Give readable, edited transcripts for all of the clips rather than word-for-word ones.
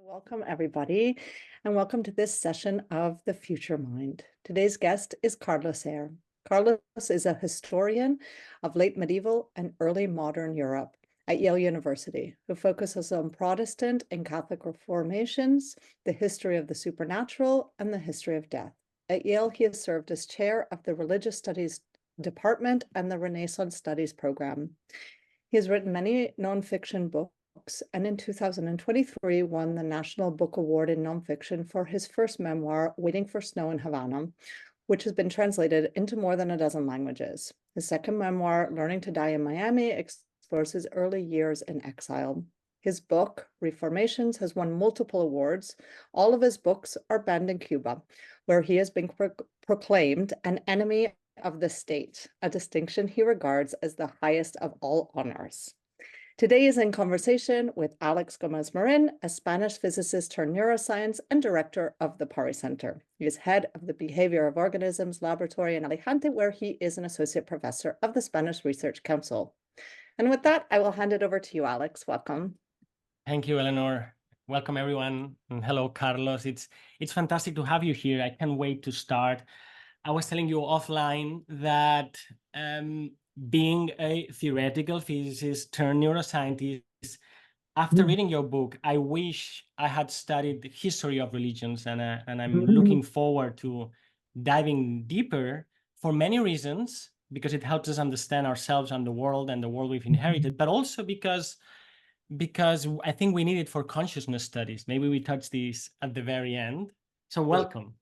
Welcome, everybody, and welcome to this session of The Future Mind. Today's guest is Carlos Eire. Carlos is a historian of late medieval and early modern Europe at Yale University, who focuses on Protestant and Catholic reformations, the history of the supernatural, and the history of death. At Yale, he has served as chair of the Religious Studies Department and the Renaissance Studies program. He has written many nonfiction books, and in 2023 won the National Book Award in Nonfiction for his first memoir, Waiting for Snow in Havana, which has been translated into more than a dozen languages. His second memoir, Learning to Die in Miami, explores his early years in exile. His book, Reformations, has won multiple awards. All of his books are banned in Cuba, where he has been proclaimed an enemy of the state, a distinction he regards as the highest of all honors. Today he is in conversation with Àlex Gómez-Marín, a Spanish physicist turned neuroscience and director of the Pari Center. He is head of the Behavior of Organisms Laboratory in Alicante, where he is an associate professor of the Spanish Research Council. And with that, I will hand it over to you, Àlex. Welcome. Thank you, Eleanor. Welcome, everyone. And hello, Carlos. It's fantastic to have you here. I can't wait to start. I was telling you offline that being a theoretical physicist turned neuroscientist, after reading your book, I wish I had studied the history of religions, and I'm looking forward to diving deeper for many reasons, because it helps us understand ourselves and the world we've inherited, but also because I think we need it for consciousness studies. Maybe we touch these at the very end. So welcome.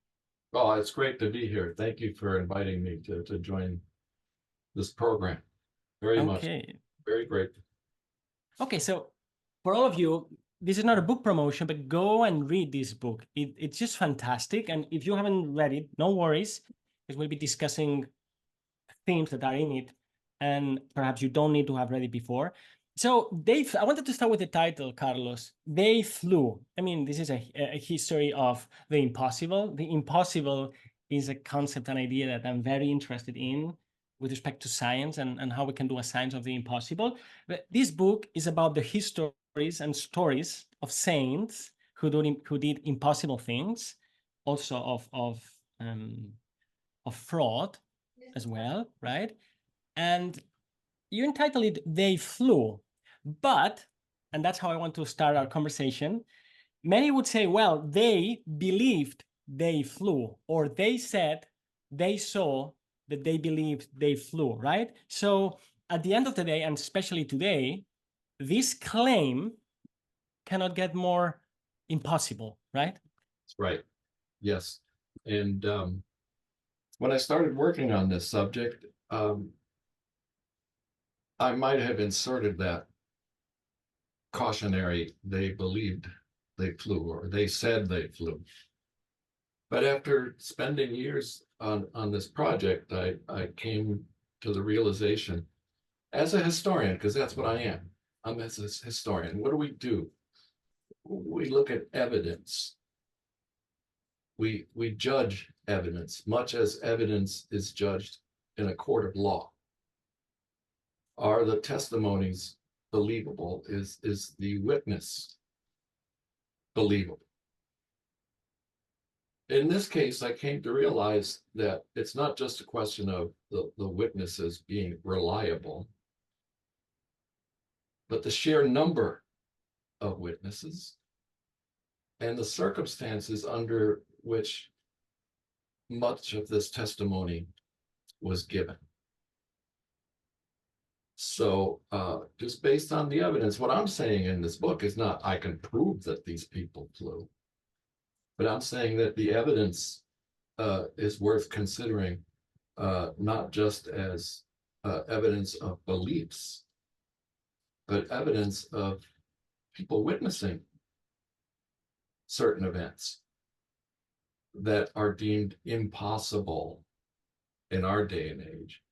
Well, it's great to be here. Thank you for inviting me to join this program. Very much. Very great. Okay, so for all of you, this is not a book promotion, but go and read this book. It's just fantastic. And if you haven't read it, no worries, because we'll be discussing themes that are in it, and perhaps you don't need to have read it before. So I wanted to start with the title, Carlos. They flew. I mean, this is a history of the impossible. The impossible is a concept, an idea that I'm very interested in with respect to science and how we can do a science of the impossible. But this book is about the histories and stories of saints who did impossible things, also of fraud as well, right? And you entitled it "They Flew," but, and that's how I want to start our conversation, many would say, well, they believed they flew, or they said they saw that they believed they flew, right? So at the end of the day, and especially today, this claim cannot get more impossible, right? That's right. Yes. And when I started working on this subject, I might have inserted that cautionary, they believed they flew, or they said they flew. But after spending years on this project, I came to the realization, as a historian, because that's what I am. I'm as a historian. What do? We look at evidence. We judge evidence, much as evidence is judged in a court of law. Are the testimonies believable? Is the witness believable? In this case, I came to realize that it's not just a question of the witnesses being reliable, but the sheer number of witnesses and the circumstances under which much of this testimony was given. So just based on the evidence, what I'm saying in this book is not, I can prove that these people flew, but I'm saying that the evidence is worth considering, not just as evidence of beliefs, but evidence of people witnessing certain events that are deemed impossible in our day and age,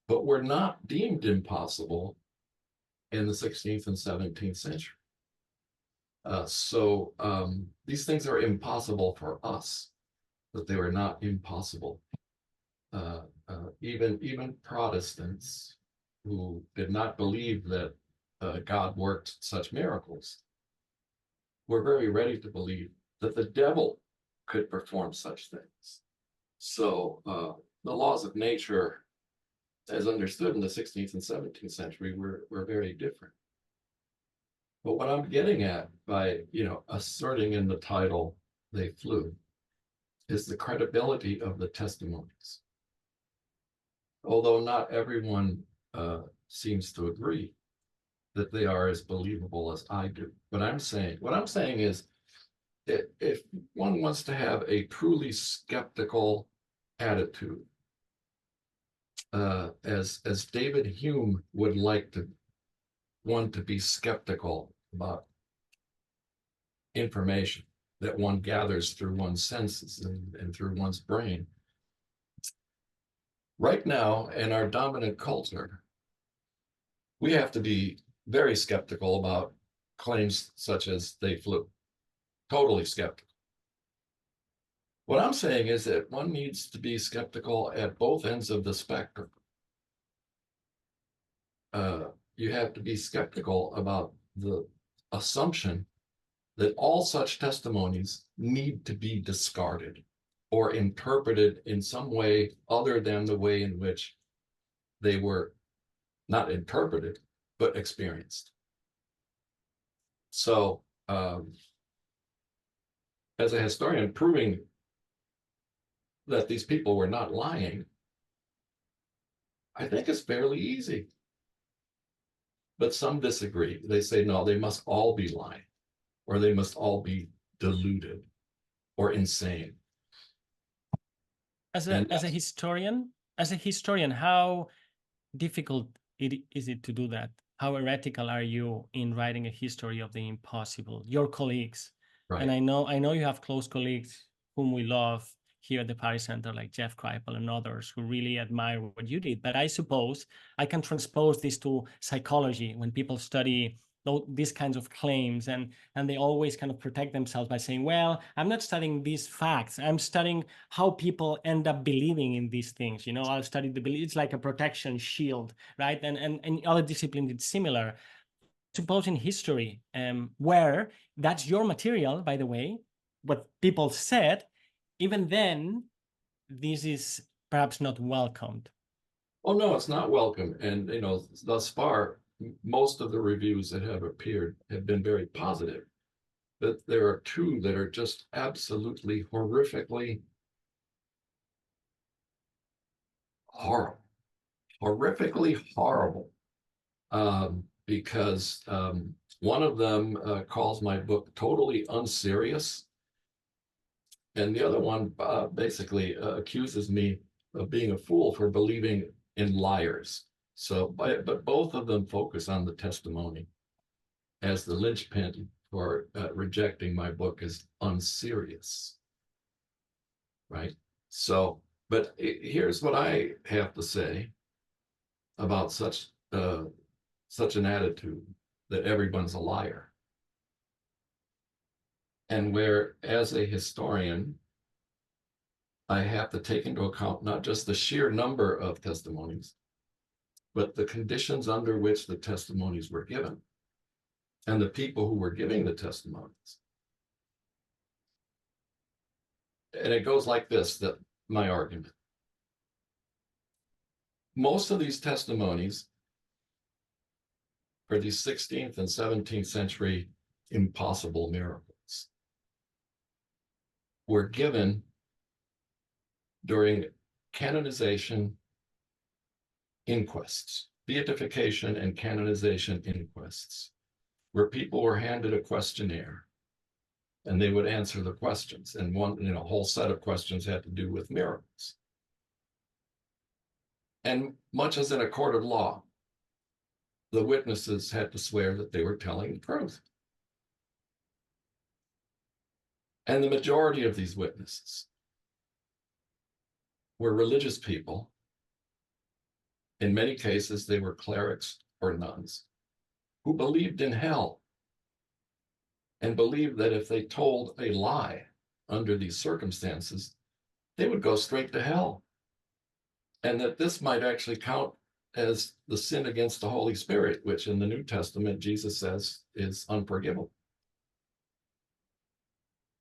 but were not deemed impossible in the 16th and 17th century. So these things are impossible for us, but they were not impossible. Even Protestants who did not believe that God worked such miracles were very ready to believe that the devil could perform such things. So the laws of nature, as understood in the 16th and 17th century, were very different. But what I'm getting at by, asserting in the title, they flew, is the credibility of the testimonies. Although not everyone seems to agree that they are as believable as I do. What I'm saying is, if one wants to have a truly skeptical attitude, as David Hume would like to one to be skeptical about information that one gathers through one's senses and through one's brain. Right now, in our dominant culture, we have to be very skeptical about claims such as they flew. Totally skeptical. What I'm saying is that one needs to be skeptical at both ends of the spectrum. You have to be skeptical about the assumption that all such testimonies need to be discarded or interpreted in some way other than the way in which they were not interpreted, but experienced. So, as a historian, proving that these people were not lying, I think is fairly easy. But some disagree. They say, no, they must all be lying, or they must all be deluded or insane. As a historian, how difficult is it to do that? How heretical are you in writing a history of the impossible? Your colleagues, Right. And I know you have close colleagues whom we love here at the Paris Center, like Jeff Kripal and others who really admire what you did. But I suppose I can transpose this to psychology when people study these kinds of claims, and they always kind of protect themselves by saying, well, I'm not studying these facts, I'm studying how people end up believing in these things. I'll study the belief. It's like a protection shield, right? And in other disciplines it's similar. Suppose in history, where that's your material, by the way, what people said, even then this is perhaps not welcomed. Oh no, it's not welcome. And thus far, most of the reviews that have appeared have been very positive. But there are two that are just absolutely horrifically horrible. Horrifically horrible. Because one of them calls my book totally unserious. And the other one basically accuses me of being a fool for believing in liars. So, but both of them focus on the testimony as the linchpin for rejecting my book as unserious, right? So, but here's what I have to say about such an attitude that everyone's a liar. And where, as a historian, I have to take into account not just the sheer number of testimonies, but the conditions under which the testimonies were given and the people who were giving the testimonies. And it goes like this, that my argument. Most of these testimonies for these 16th and 17th century impossible miracles were given during canonization inquests, beatification and canonization inquests, where people were handed a questionnaire and they would answer the questions. And a whole set of questions had to do with miracles. And much as in a court of law, the witnesses had to swear that they were telling the truth. And the majority of these witnesses were religious people. In many cases, they were clerics or nuns who believed in hell and believed that if they told a lie under these circumstances, they would go straight to hell. And that this might actually count as the sin against the Holy Spirit, which in the New Testament, Jesus says is unforgivable.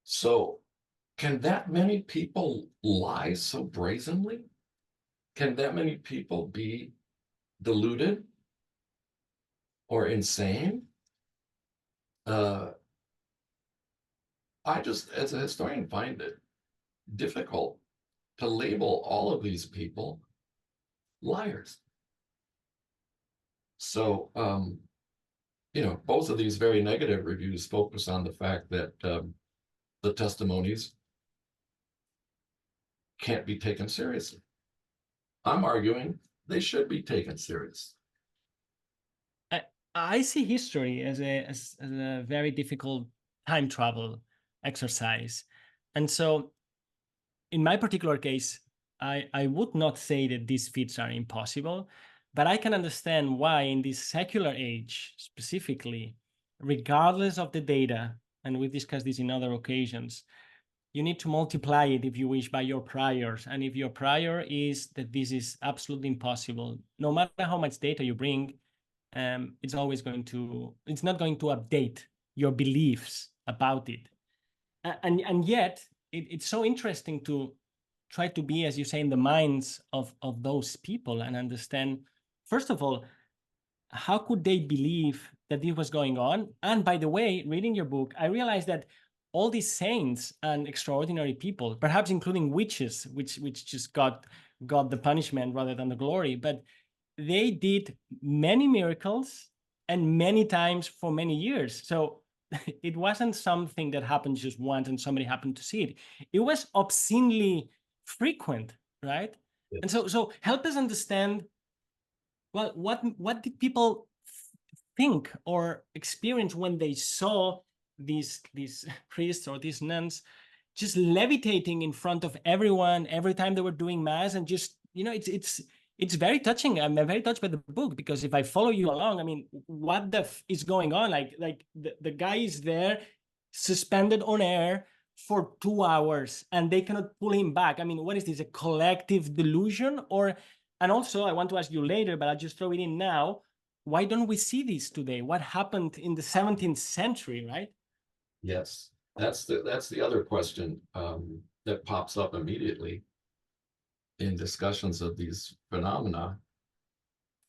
So can that many people lie so brazenly? Can that many people be deluded or insane? I just, as a historian, find it difficult to label all of these people liars. So, both of these very negative reviews focus on the fact that the testimonies can't be taken seriously. I'm arguing they should be taken seriously. I see history as a very difficult time travel exercise. And so in my particular case, I would not say that these feats are impossible, but I can understand why in this secular age specifically, regardless of the data, and we've discussed this in other occasions, you need to multiply it, if you wish, by your priors. And if your prior is that this is absolutely impossible, no matter how much data you bring, it's not going to update your beliefs about it. And yet, it's so interesting to try to be, as you say, in the minds of those people and understand, first of all, how could they believe that this was going on? And by the way, reading your book, I realized that all these saints and extraordinary people, perhaps including witches, which just got the punishment rather than the glory, but they did many miracles and many times for many years. So it wasn't something that happened just once and somebody happened to see it. It was obscenely frequent, right? Yes. And so help us understand, well, what did people think or experience when they saw these priests or these nuns just levitating in front of everyone every time they were doing mass, and just, it's very touching. I'm very touched by the book, because if I follow you along, I mean, what the is going on? Like the guy is there suspended on air for 2 hours and they cannot pull him back. I mean, what is this, a collective delusion? And also, I want to ask you later, but I'll just throw it in now. Why don't we see this today? What happened in the 17th century, right? Yes, that's the other question that pops up immediately in discussions of these phenomena.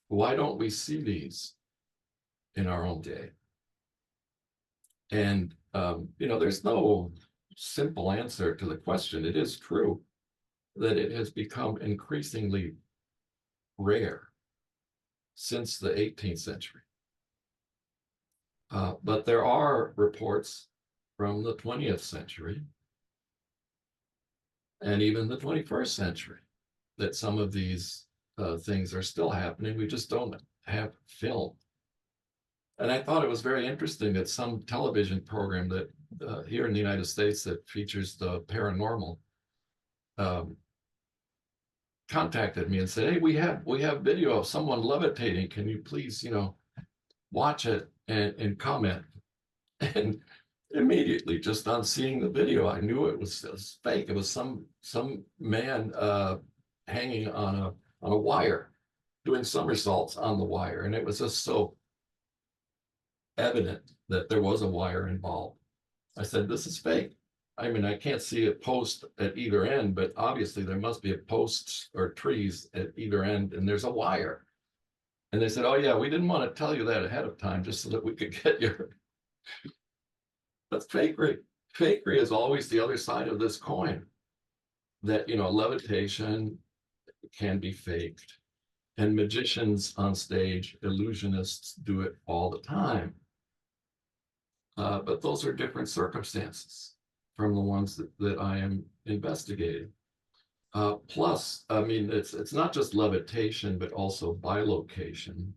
Why don't we see these in our own day? And there's no simple answer to the question. It is true that it has become increasingly rare since the 18th century. But there are reports from the 20th century and even the 21st century that some of these things are still happening. We just don't have film. And I thought it was very interesting that some television program that here in the United States that features the paranormal contacted me and said, "Hey, we have video of someone levitating. Can you please, watch it and comment?" And immediately, just on seeing the video, I knew it was fake. It was some man hanging on a wire, doing somersaults on the wire, and it was just so evident that there was a wire involved. I said, "This is fake. I mean, I can't see a post at either end, but obviously there must be a posts or trees at either end, and there's a wire." And they said, "Oh yeah, we didn't want to tell you that ahead of time, just so that we could get your." But fakery is always the other side of this coin. That levitation can be faked, and magicians on stage, illusionists, do it all the time. But those are different circumstances from the ones that I am investigating. Plus, I mean, it's not just levitation, but also bilocation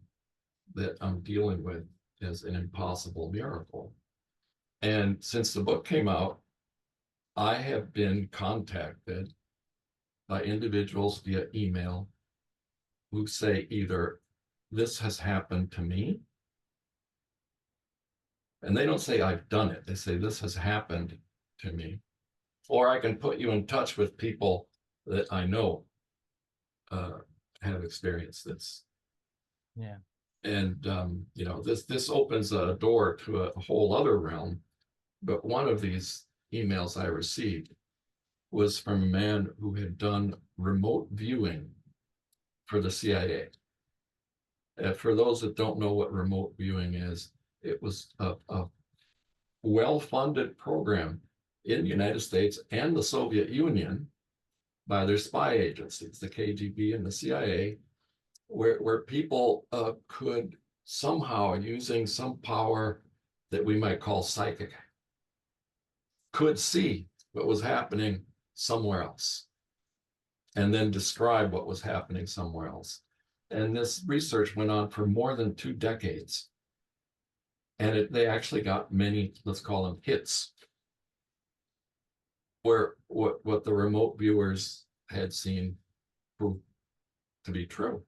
that I'm dealing with as an impossible miracle. And since the book came out, I have been contacted by individuals via email who say either this has happened to me, and they don't say I've done it. They say this has happened to me, or I can put you in touch with people that I know have experienced this. Yeah. And this opens a door to a whole other realm. But one of these emails I received was from a man who had done remote viewing for the CIA. For those that don't know what remote viewing is, it was a well-funded program in the United States and the Soviet Union by their spy agencies, the KGB and the CIA, where people could somehow, using some power that we might call psychic, could see what was happening somewhere else and then describe what was happening somewhere else. And this research went on for more than 2 decades. And they actually got many, let's call them hits, where what the remote viewers had seen proved to be true.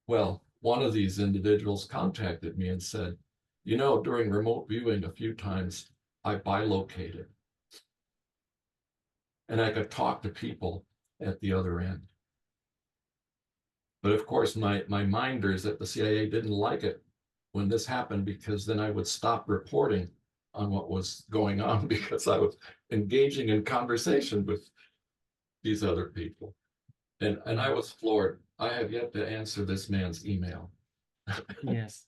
Well, one of these individuals contacted me and said, you know, during remote viewing a few times, I bilocated. And I could talk to people at the other end. But of course, my minders at the CIA didn't like it when this happened, because then I would stop reporting on what was going on because I was engaging in conversation with these other people. And I was floored. I have yet to answer this man's email. Yes.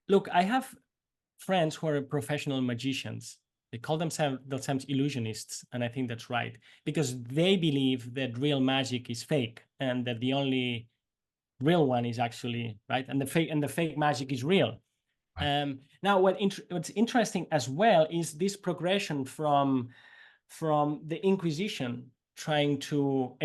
Look, I have friends who are professional magicians. They call themselves illusionists, and I think that's right, because they believe that real magic is fake and that the only real one is actually right, and the fake magic is real. Right. Now, what's interesting as well is this progression from the Inquisition trying to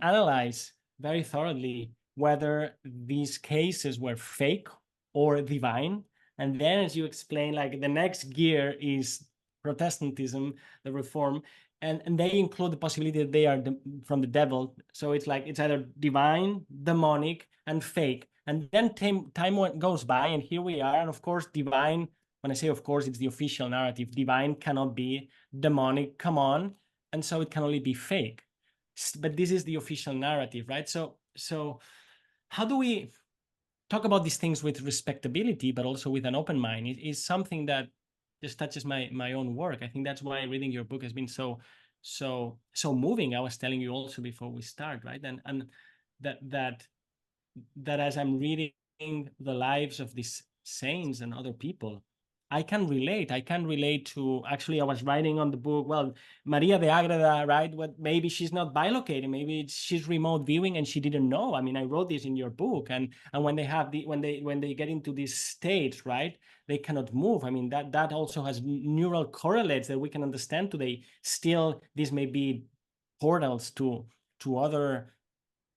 analyze very thoroughly whether these cases were fake or divine. And then, as you explain, like the next gear is Protestantism, the Reform, and they include the possibility that they are from the devil. So it's like it's either divine, demonic, and fake. And then time goes by, and here we are. And of course, divine, when I say of course, it's the official narrative. Divine cannot be, demonic, come on. And so it can only be fake. But this is the official narrative, right? So how do we talk about these things with respectability, but also with an open mind? It is something that just touches my own work. I think that's why reading your book has been so moving. I was telling you also before we start, right? And that as I'm reading the lives of these saints and other people, I can relate to, actually, I was writing on the book, well, Maria de Agreda, right? What, maybe she's not bilocating, maybe she's remote viewing and she didn't know. I mean, I wrote this in your book, and when they have when they get into this state, right, they cannot move. I mean, that also has neural correlates that we can understand today. Still, this may be portals to other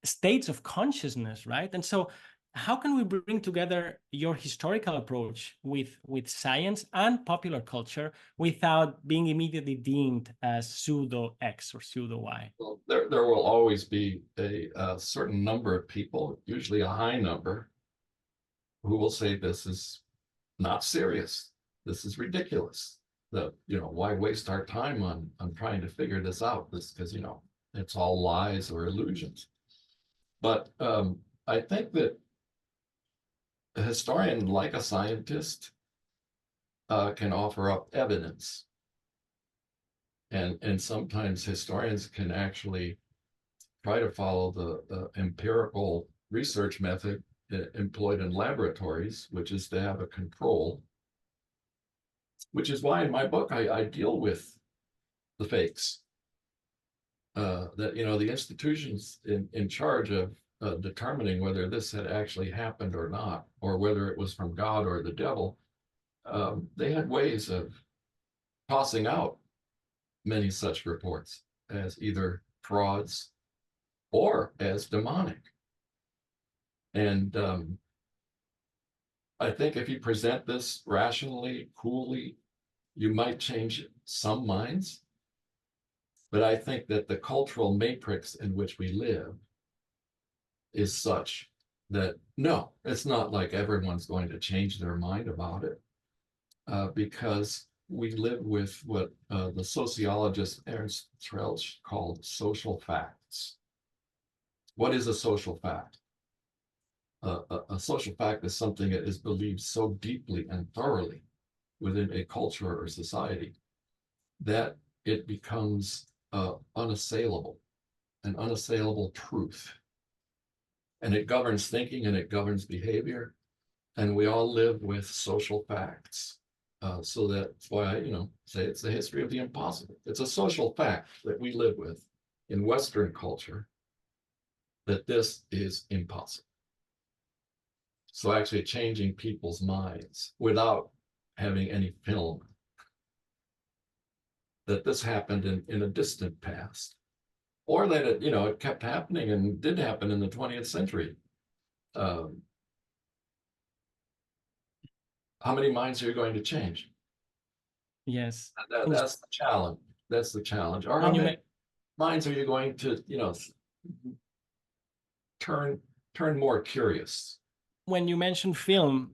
states of consciousness, right? And so how can we bring together your historical approach with science and popular culture without being immediately deemed as pseudo X or pseudo Y? Well, there will always be a certain number of people, usually a high number, who will say this is not serious. This is ridiculous. Why waste our time on trying to figure this out? This, because it's all lies or illusions. But I think that a historian, like a scientist, can offer up evidence. And sometimes historians can actually try to follow the empirical research method employed in laboratories, which is to have a control, which is why in my book I deal with the fakes. That, the institutions in charge of determining whether this had actually happened or not, or whether it was from God or the devil, they had ways of tossing out many such reports as either frauds or as demonic. And I think if you present this rationally, coolly, you might change some minds. But I think that the cultural matrix in which we live is such that, no, it's not like everyone's going to change their mind about it, because we live with what the sociologist Ernst Troeltsch called social facts. What is a social fact? A social fact is something that is believed so deeply and thoroughly within a culture or society, that it becomes unassailable, an unassailable truth. And it governs thinking and it governs behavior. And we all live with social facts. So that's why I, say it's the history of the impossible. It's a social fact that we live with in Western culture, that this is impossible. So actually changing people's minds without having any film, that this happened in a distant past, or that it kept happening and did happen in the 20th century. How many minds are you going to change? Yes. That's the challenge. That's the challenge. Or how many minds are you going to, turn more curious? When you mentioned film,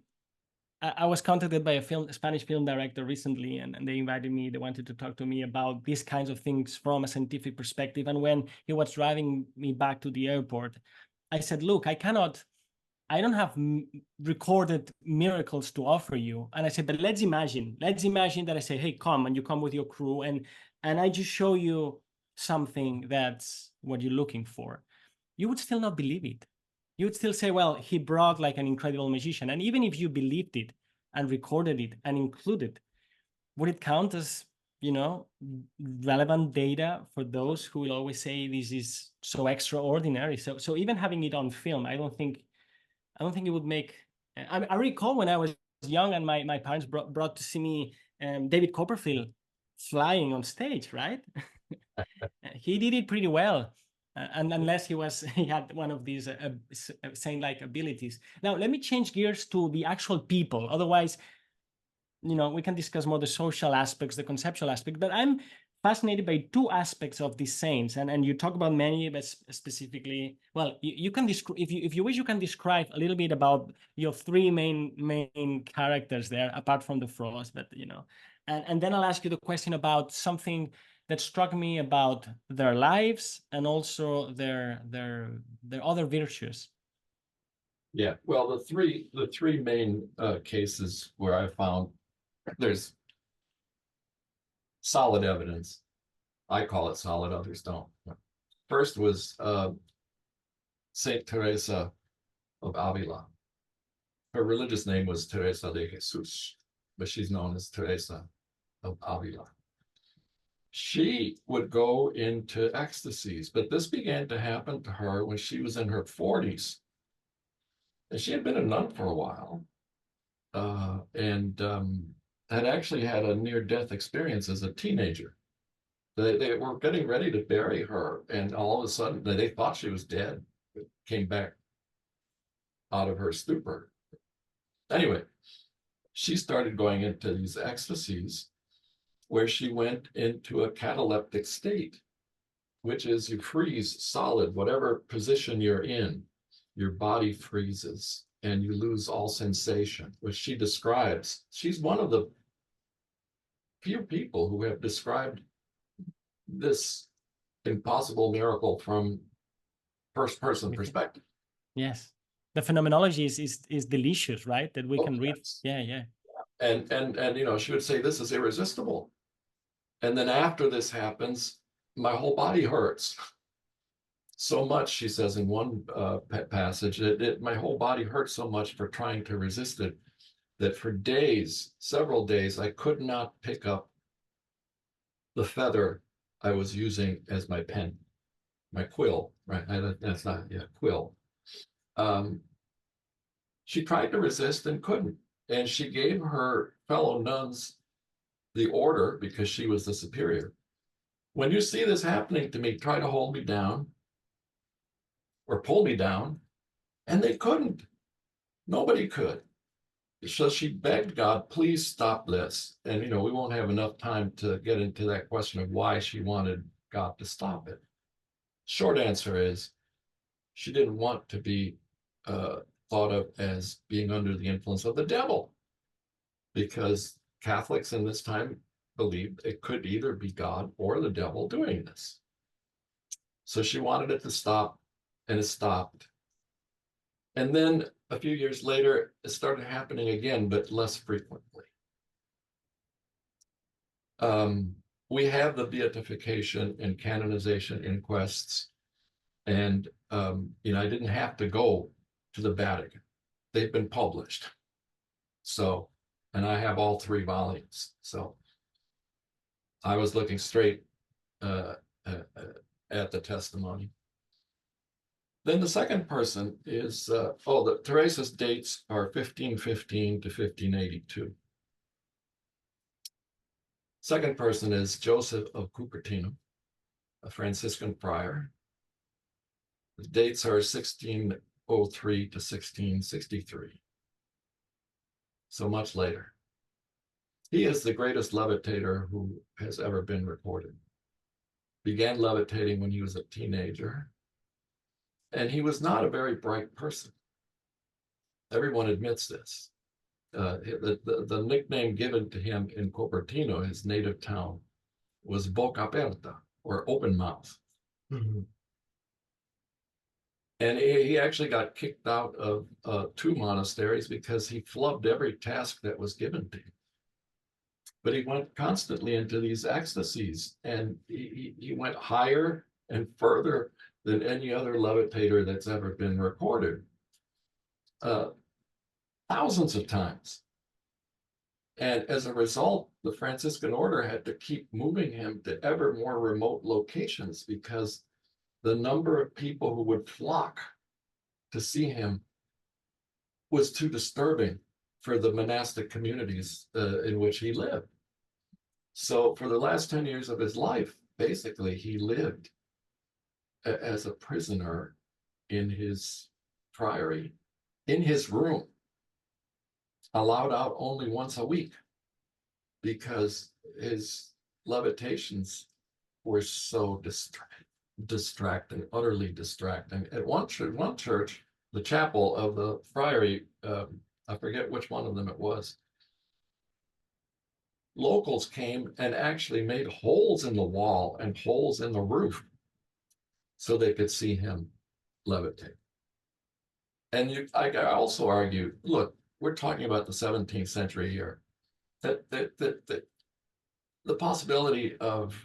I was contacted by a Spanish film director recently, and they invited me. They wanted to talk to me about these kinds of things from a scientific perspective. And when he was driving me back to the airport, I said, look, I don't have recorded miracles to offer you. And I said, but let's imagine that I say, hey, come, and you come with your crew, and I just show you something that's what you're looking for. You would still not believe it. You would still say, well, he brought like an incredible magician. And even if you believed it and recorded it and included, would it count as, relevant data for those who will always say this is so extraordinary? So even having it on film, I don't think it would make. I recall when I was young and my parents brought to see me David Copperfield flying on stage, right? He did it pretty well. And unless he had one of these saint-like abilities. Now, let me change gears to the actual people. Otherwise, we can discuss more the social aspects, the conceptual aspect. But I'm fascinated by two aspects of these saints, and you talk about many, but specifically, well, you can describe, if you wish, you can describe a little bit about your three main characters there, apart from the frost. But and then I'll ask you the question about something that struck me about their lives and also their other virtues. Yeah, well, the three main cases where I found there's solid evidence. I call it solid, others don't. First was Saint Teresa of Avila. Her religious name was Teresa de Jesus, but she's known as Teresa of Avila. She would go into ecstasies, but this began to happen to her when she was in her 40s. And she had been a nun for a while, and had actually had a near-death experience as a teenager. They were getting ready to bury her, and all of a sudden they thought she was dead. It came back out of her stupor. Anyway, she started going into these ecstasies where she went into a cataleptic state, which is you freeze solid, whatever position you're in, your body freezes and you lose all sensation, which she describes. She's one of the few people who have described this impossible miracle from first-person perspective. Yes, the phenomenology is delicious, right? That we can read. Yes. Yeah. And she would say, this is irresistible. And then after this happens, my whole body hurts so much, she says in one passage, that my whole body hurt so much for trying to resist it, that for days, several days, I could not pick up the feather I was using as my pen, my quill, right? That's not, quill. She tried to resist and couldn't. And she gave her fellow nuns the order, because she was the superior. When you see this happening to me, try to hold me down or pull me down. And they couldn't. Nobody could. So she begged God, please stop this. And, we won't have enough time to get into that question of why she wanted God to stop it. Short answer is she didn't want to be thought of as being under the influence of the devil, because Catholics in this time believed it could either be God or the devil doing this. So she wanted it to stop, and it stopped. And then a few years later, it started happening again, but less frequently. We have the beatification and canonization inquests, and I didn't have to go to the Vatican. They've been published. So, and I have all 3 volumes. So I was looking straight at the testimony. Then the second person is, the Teresa's dates are 1515 to 1582. Second person is Joseph of Cupertino, a Franciscan friar. The dates are 1603 to 1663. So much later. He is the greatest levitator who has ever been recorded. Began levitating when he was a teenager. And he was not a very bright person. Everyone admits this. The nickname given to him in Cupertino, his native town, was Boca Aberta, or open mouth. Mm-hmm. And he actually got kicked out of 2 monasteries because he flubbed every task that was given to him. But he went constantly into these ecstasies, and he went higher and further than any other levitator that's ever been recorded. Thousands of times. And as a result, the Franciscan order had to keep moving him to ever more remote locations because the number of people who would flock to see him was too disturbing for the monastic communities in which he lived. So for the last 10 years of his life, basically, he lived as a prisoner in his priory, in his room, allowed out only once a week because his levitations were so distracting, utterly distracting. At one church, the chapel of the friary, I forget which one of them it was, locals came and actually made holes in the wall and holes in the roof so they could see him levitate. And I also argue, look, we're talking about the 17th century here, that the possibility of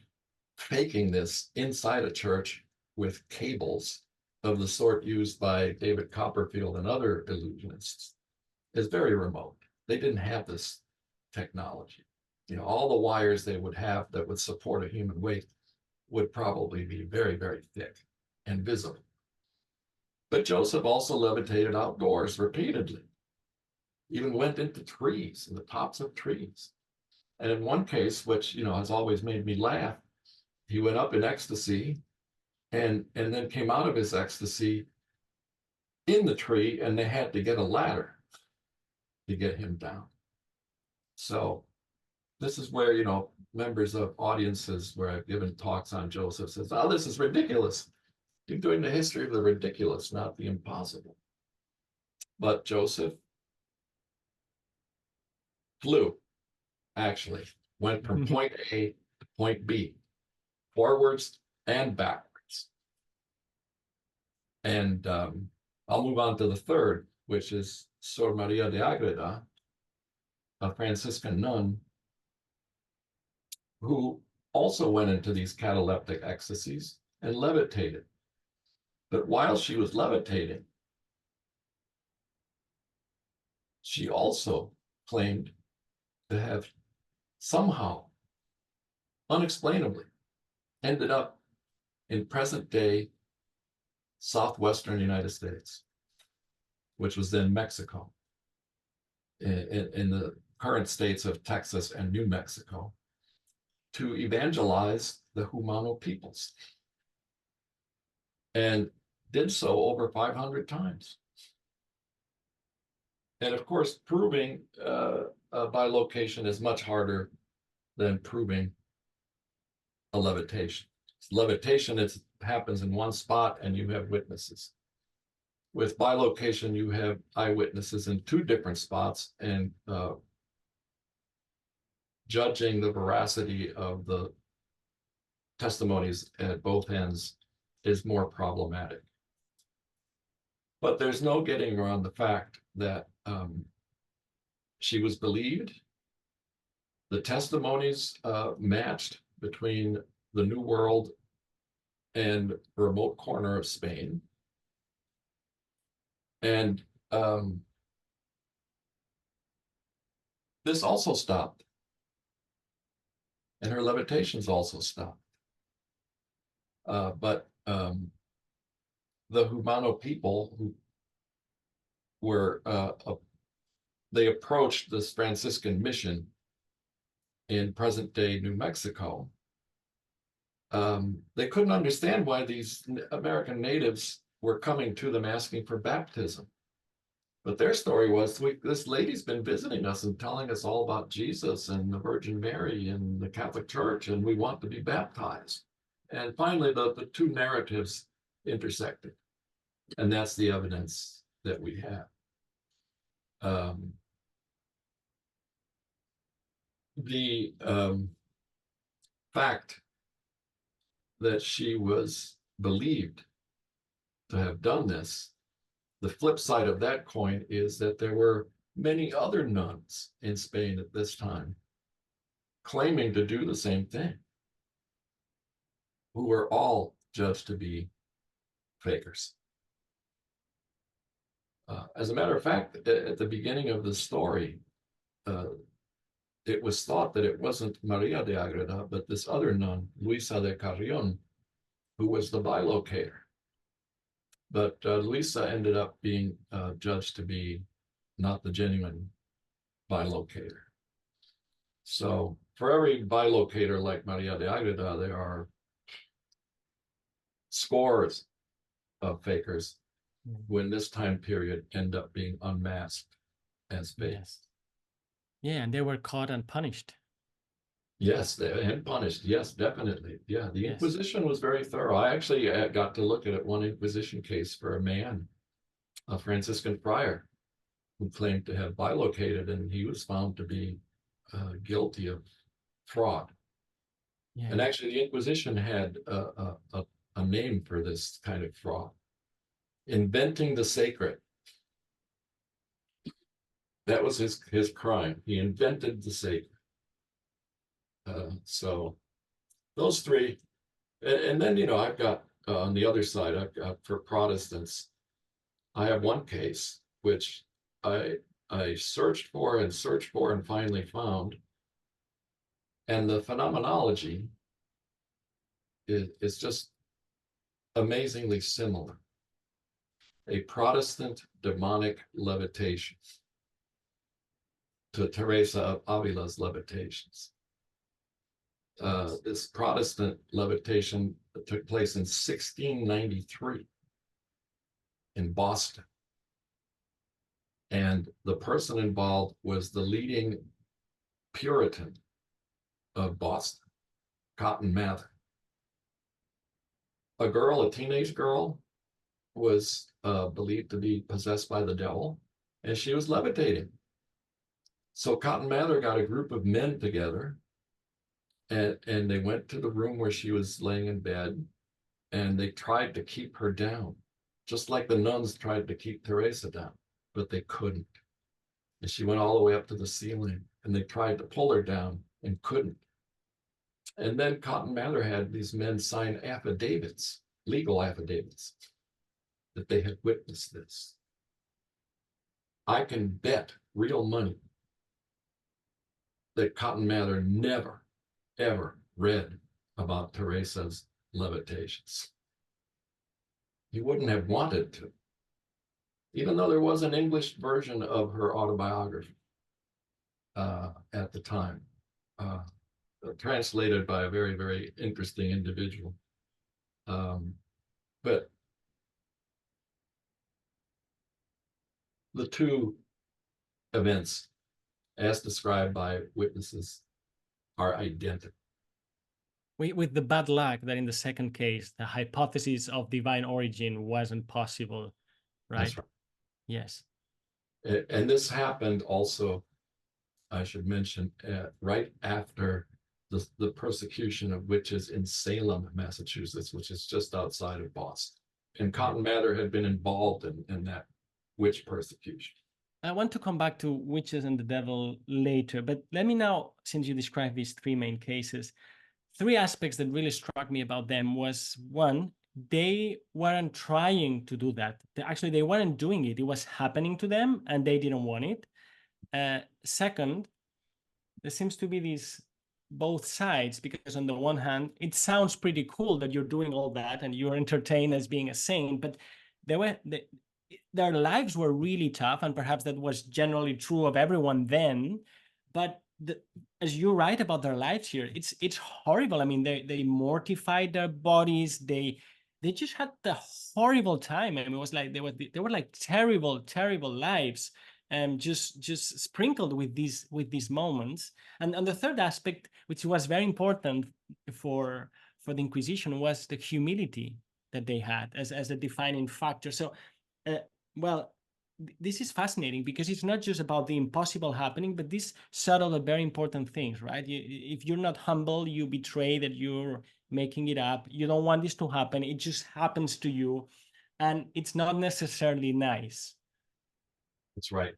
faking this inside a church with cables of the sort used by David Copperfield and other illusionists is very remote. They didn't have this technology. All the wires they would have that would support a human weight would probably be very, very thick and visible. But Joseph also levitated outdoors repeatedly, even went into trees, in the tops of trees. And in one case, which has always made me laugh, he went up in ecstasy and then came out of his ecstasy in the tree, and they had to get a ladder to get him down. So this is where, members of audiences where I've given talks on Joseph says, oh, this is ridiculous. You're doing the history of the ridiculous, not the impossible. But Joseph flew, actually, went from point A to point B, forwards and backwards. And I'll move on to the third, which is Sor Maria de Agreda, a Franciscan nun, who also went into these cataleptic ecstasies and levitated. But while she was levitating, she also claimed to have somehow, unexplainably, ended up in present-day southwestern United States, which was then Mexico, in the current states of Texas and New Mexico, to evangelize the Jumano peoples, and did so over 500 times. And of course, proving by location is much harder than proving a levitation. Levitation happens in one spot and you have witnesses. With bilocation, you have eyewitnesses in 2 different spots, and judging the veracity of the testimonies at both ends is more problematic. But there's no getting around the fact that she was believed, The testimonies matched between the New World and a remote corner of Spain. And this also stopped. And her levitations also stopped. But the Humano people who were, they approached this Franciscan mission in present-day New Mexico. They couldn't understand why these American natives were coming to them asking for baptism. But their story was, this lady's been visiting us and telling us all about Jesus and the Virgin Mary and the Catholic Church, and we want to be baptized. And finally, the two narratives intersected. And that's the evidence that we have. The fact that she was believed to have done this, the flip side of that coin is that there were many other nuns in Spain at this time claiming to do the same thing, who were all judged to be fakers. As a matter of fact, at the beginning of the story, it was thought that it wasn't Maria de Agreda, but this other nun, Luisa de Carrion, who was the bilocator. But Luisa ended up being judged to be not the genuine bilocator. So for every bilocator like Maria de Agreda, there are scores of fakers who in this time period end up being unmasked as fakes. Yes. Yeah, and they were caught and punished. Yes, and punished. Yes, definitely. Yeah, the Yes. Inquisition was very thorough. I actually got to look at one Inquisition case for a man, a Franciscan friar, who claimed to have bilocated, and he was found to be guilty of fraud. Yeah. And actually, the Inquisition had a name for this kind of fraud: inventing the sacred. That was his crime. He invented the sacred. So those three, and then, you know, I've got on the other side, I've got for Protestants, I have one case which I searched for and finally found, and the phenomenology is just amazingly similar. A Protestant demonic levitation to Teresa of Avila's levitations. This Protestant levitation took place in 1693 in Boston. And the person involved was the leading Puritan of Boston, Cotton Mather. A teenage girl, was believed to be possessed by the devil, and she was levitating. So Cotton Mather got a group of men together, and they went to the room where she was laying in bed, and they tried to keep her down, just like the nuns tried to keep Teresa down, but they couldn't. And she went all the way up to the ceiling, and they tried to pull her down and couldn't. And then Cotton Mather had these men sign affidavits, legal affidavits, that they had witnessed this. I can bet real money that Cotton Mather never, ever read about Teresa's levitations. He wouldn't have wanted to, even though there was an English version of her autobiography at the time, translated by a very, very interesting individual. But the two events, as described by witnesses, are identical. With the bad luck that in the second case, the hypothesis of divine origin wasn't possible, right? That's right. Yes. And this happened also, I should mention, right after the persecution of witches in Salem, Massachusetts, which is just outside of Boston. And Cotton Mather had been involved in that witch persecution. I want to come back to witches and the devil later, but let me now, since you described these three main cases, three aspects that really struck me about them was one, they weren't trying to do that. Actually, they weren't doing it. It was happening to them and they didn't want it. Second, there seems to be these both sides, because on the one hand, it sounds pretty cool that you're doing all that and you're entertained as being a saint, but their lives were really tough, and perhaps that was generally true of everyone then. But as you write about their lives here, it's horrible. I mean, they mortified their bodies. They just had the horrible time. I mean, it was like they were like terrible lives, and just sprinkled with these moments. And the third aspect, which was very important for the Inquisition, was the humility that they had as a defining factor. So, well, this is fascinating because it's not just about the impossible happening, but these subtle but very important things, right? If you're not humble, you betray that you're making it up. You don't want this to happen. It just happens to you, and it's not necessarily nice. That's right.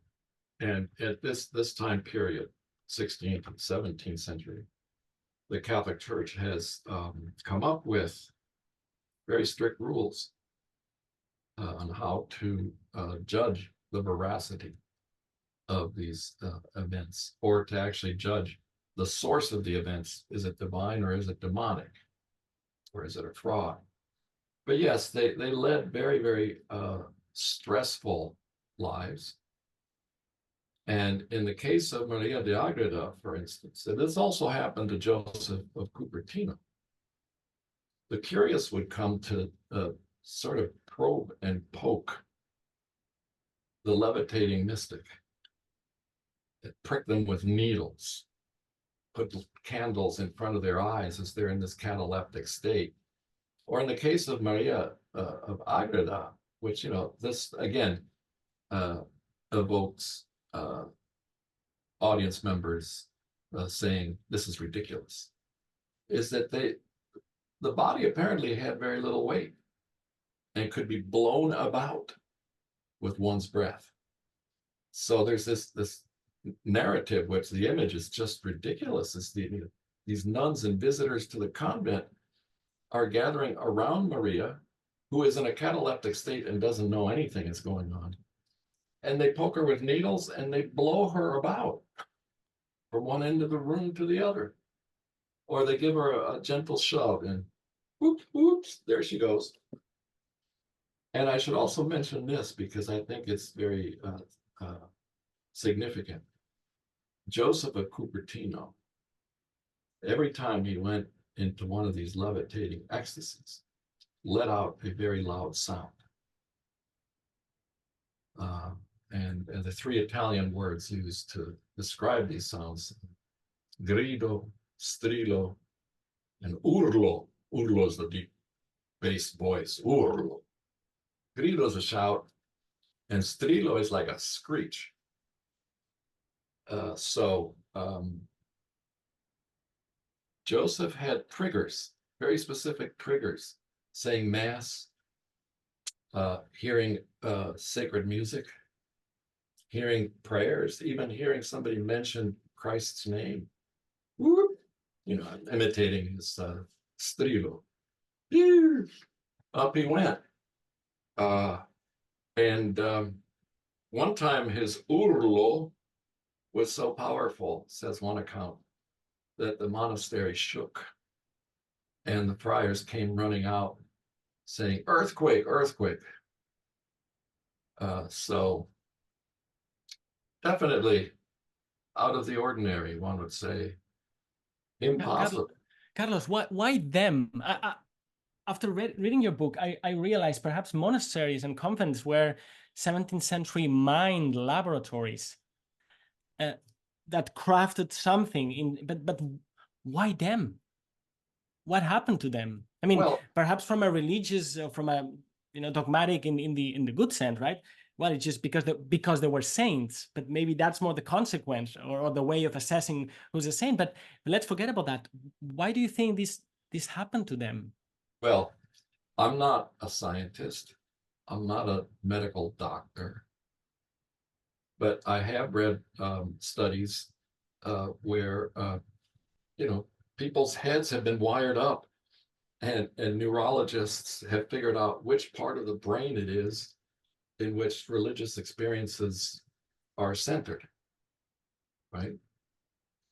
And at this time period, 16th and 17th century, the Catholic Church has come up with very strict rules on how to judge the veracity of these events, or to actually judge the source of the events. Is it divine or is it demonic? Or is it a fraud? But yes, they led very stressful lives. And in the case of Maria de Agreda, for instance, and this also happened to Joseph of Cupertino, the curious would come to sort of probe and poke the levitating mystic, prick them with needles, put candles in front of their eyes as they're in this cataleptic state. Or in the case of Maria of Agreda, which, this again evokes audience members saying this is ridiculous, is that the body apparently had very little weight and could be blown about with one's breath. So there's this narrative, which the image is just ridiculous. It's these nuns and visitors to the convent are gathering around Maria, who is in a cataleptic state and doesn't know anything is going on. And they poke her with needles and they blow her about from one end of the room to the other. Or they give her a gentle shove and whoops, there she goes. And I should also mention this because I think it's very significant. Joseph of Cupertino, every time he went into one of these levitating ecstasies, let out a very loud sound. And the three Italian words used to describe these sounds, grido, strillo, and urlo. Urlo is the deep bass voice, urlo. Grido is a shout, and strillo is like a screech. Joseph had triggers, very specific triggers, saying mass, hearing sacred music, hearing prayers, even hearing somebody mention Christ's name. Whoop, imitating his strillo. Up he went. And one time his urlo was so powerful, says one account, that the monastery shook. And the friars came running out saying, earthquake, earthquake. So definitely out of the ordinary, one would say. Impossible. Carlos, why them? After reading your book, I realized perhaps monasteries and convents were 17th century mind laboratories that crafted something. But why them? What happened to them? I mean, perhaps from a religious, from a dogmatic in the good sense, right? Well, it's just because they were saints, but maybe that's more the consequence or the way of assessing who's a saint. But let's forget about that. Why do you think this happened to them? Well, I'm not a scientist. I'm not a medical doctor. But I have read studies where people's heads have been wired up, and neurologists have figured out which part of the brain it is in which religious experiences are centered, right?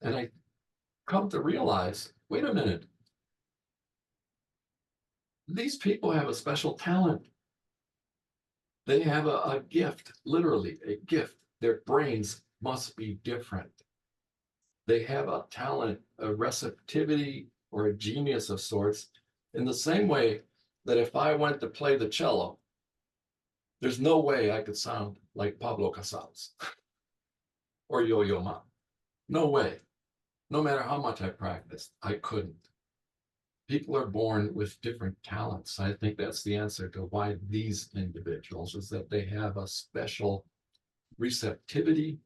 And I come to realize, wait a minute, these people have a special talent. They have a gift, literally a gift. Their brains must be different. They have a talent, a receptivity, or a genius of sorts, in the same way that if I went to play the cello, there's no way I could sound like Pablo Casals or Yo-Yo Ma. No way. No matter how much I practiced, I couldn't. People are born with different talents. I think that's the answer to why these individuals is that they have a special receptivity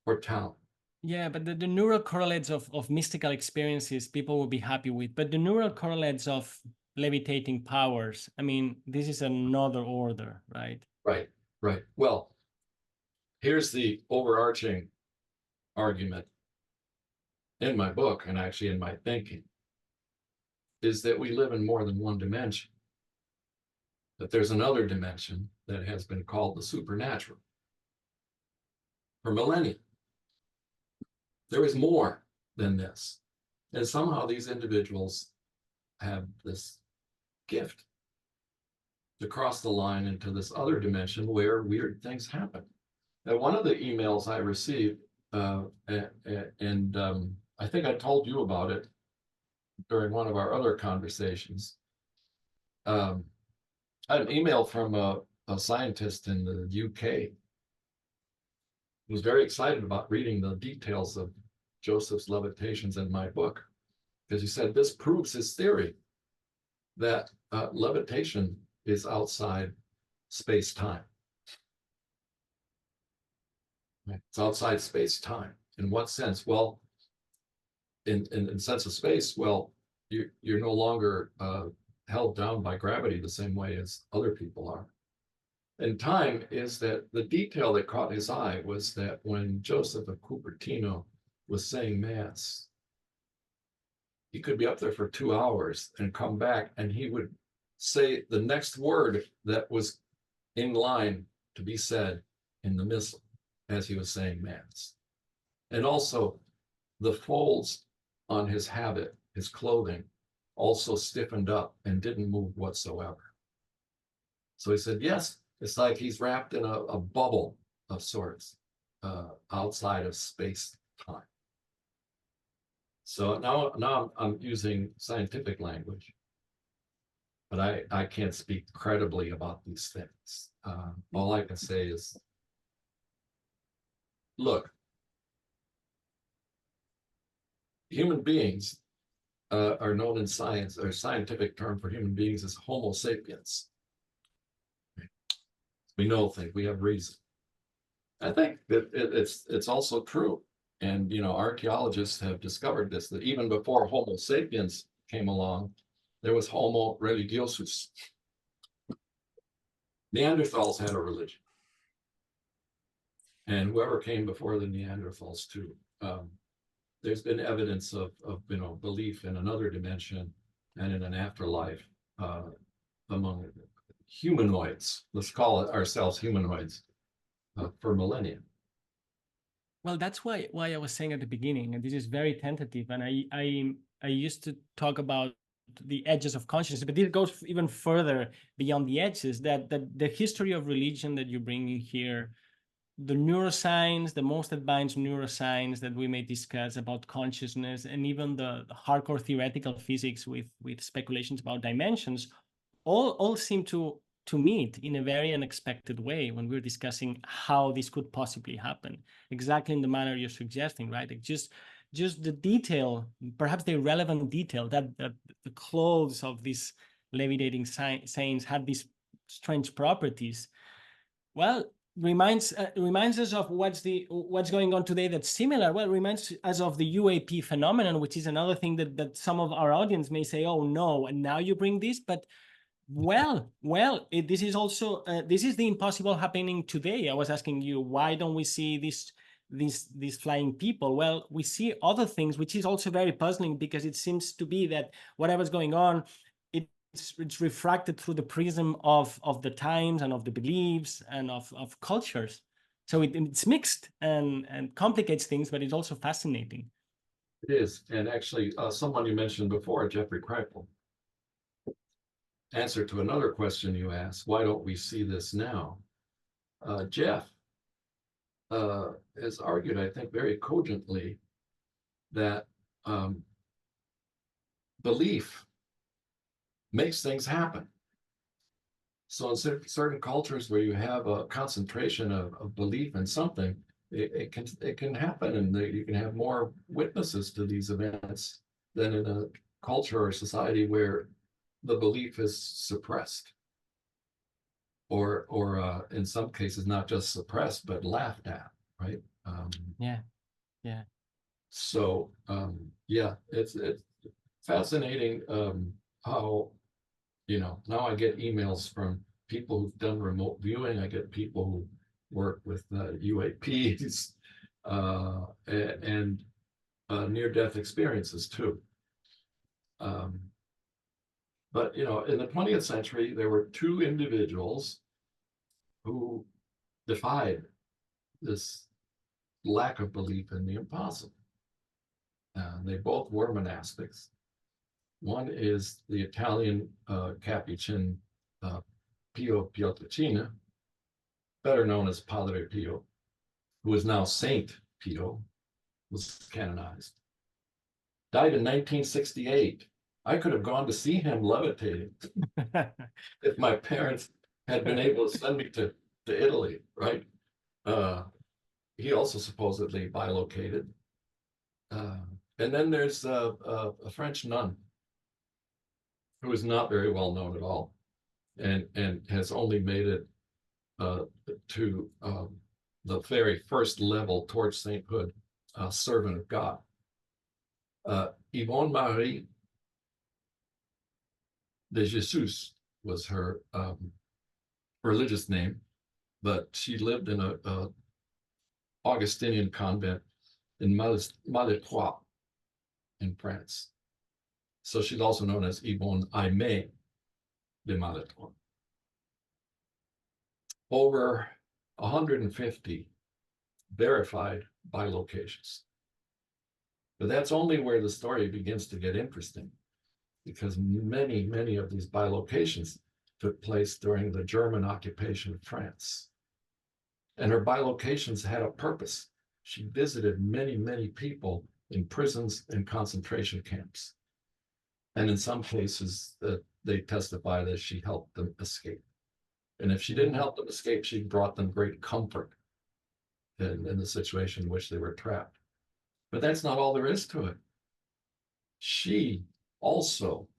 or talent. Yeah, but the neural correlates of mystical experiences people will be happy with. But the neural correlates of levitating powers, I mean, this is another order, right? Right, right. Well, here's the overarching argument in my book, and actually in my thinking, is that we live in more than one dimension. That there's another dimension that has been called the supernatural for millennia. There is more than this. And somehow these individuals have this gift to cross the line into this other dimension where weird things happen. Now, one of the emails I received, and I think I told you about it during one of our other conversations. I had an email from a scientist in the UK who was very excited about reading the details of Joseph's levitations in my book, because he said this proves his theory that levitation is outside space-time. It's outside space-time. In what sense? Well, in sense of space, well, you're no longer held down by gravity the same way as other people are. And time is that the detail that caught his eye was that when Joseph of Cupertino was saying Mass, he could be up there for 2 hours and come back, and he would say the next word that was in line to be said in the Missal as he was saying Mass. And also the folds on his habit, his clothing, also stiffened up and didn't move whatsoever. So he said, yes, it's like he's wrapped in a bubble of sorts outside of space-time. So now I'm using scientific language, but I can't speak credibly about these things. All I can say is, look, human beings are known in science, or scientific term for human beings is Homo sapiens. We know things, we have reason. I think that it's also true. And, archaeologists have discovered this, that even before Homo sapiens came along, there was Homo religiosus. Neanderthals had a religion. And whoever came before the Neanderthals too. There's been evidence of belief in another dimension and in an afterlife among humanoids. Let's call it ourselves humanoids for millennia. Well, that's why I was saying at the beginning, and this is very tentative, and I used to talk about the edges of consciousness, but this goes even further beyond the edges, that the history of religion that you bring in here, the neuroscience, the most advanced neuroscience that we may discuss about consciousness, and even the hardcore theoretical physics with speculations about dimensions, all seem to meet in a very unexpected way when we're discussing how this could possibly happen, exactly in the manner you're suggesting, right? Like just the detail, perhaps the irrelevant detail, that the clothes of these levitating saints had these strange properties. Well, reminds us of what's going on today that's similar. Well, it reminds us of the UAP phenomenon, which is another thing that some of our audience may say, oh no, and now you bring this, but This is also this is the impossible happening today. I was asking you, why don't we see these flying people? Well, we see other things, which is also very puzzling, because it seems to be that whatever's going on, it's refracted through the prism of the times and of the beliefs and of cultures. So it's mixed and complicates things, but it's also fascinating. It is. And actually, someone you mentioned before, Jeffrey Kreipel, answer to another question you asked, why don't we see this now? Jeff has argued, I think, very cogently that belief makes things happen. So in certain cultures where you have a concentration of belief in something, it can happen, and you can have more witnesses to these events than in a culture or society where the belief is suppressed, or in some cases not just suppressed but laughed at, right? Yeah. So yeah, it's fascinating how, now I get emails from people who've done remote viewing. I get people who work with UAPs and near-death experiences too. But in the 20th century, there were two individuals who defied this lack of belief in the impossible. They both were monastics. One is the Italian Capuchin Pio Pietrelcina, better known as Padre Pio, who is now Saint Pio, was canonized. Died in 1968. I could have gone to see him levitating if my parents had been able to send me to Italy, right? He also supposedly bilocated. And then there's a French nun who is not very well known at all, and has only made it to the very first level towards sainthood, servant of God. Yvonne Marie de Jesus was her religious name, but she lived in a Augustinian convent in Malétroit in France. So she's also known as Yvonne Aimée de Malétroit. Over 150 verified bilocations. But that's only where the story begins to get interesting, because many of these bilocations took place during the German occupation of France. And her bilocations had a purpose. She visited many people in prisons and concentration camps. And in some cases, they testify that she helped them escape. And if she didn't help them escape, she brought them great comfort in the situation in which they were trapped. But that's not all there is to it. She also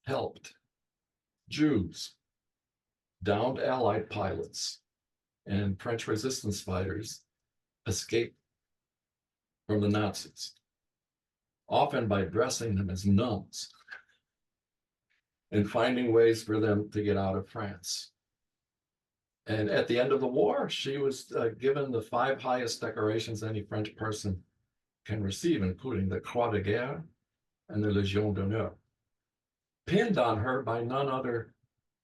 helped Jews, downed Allied pilots, and French resistance fighters escape from the Nazis, often by dressing them as nuns and finding ways for them to get out of France. And at the end of the war, she was given the 5 highest decorations any French person can receive, including the Croix de Guerre and the Légion d'honneur, pinned on her by none other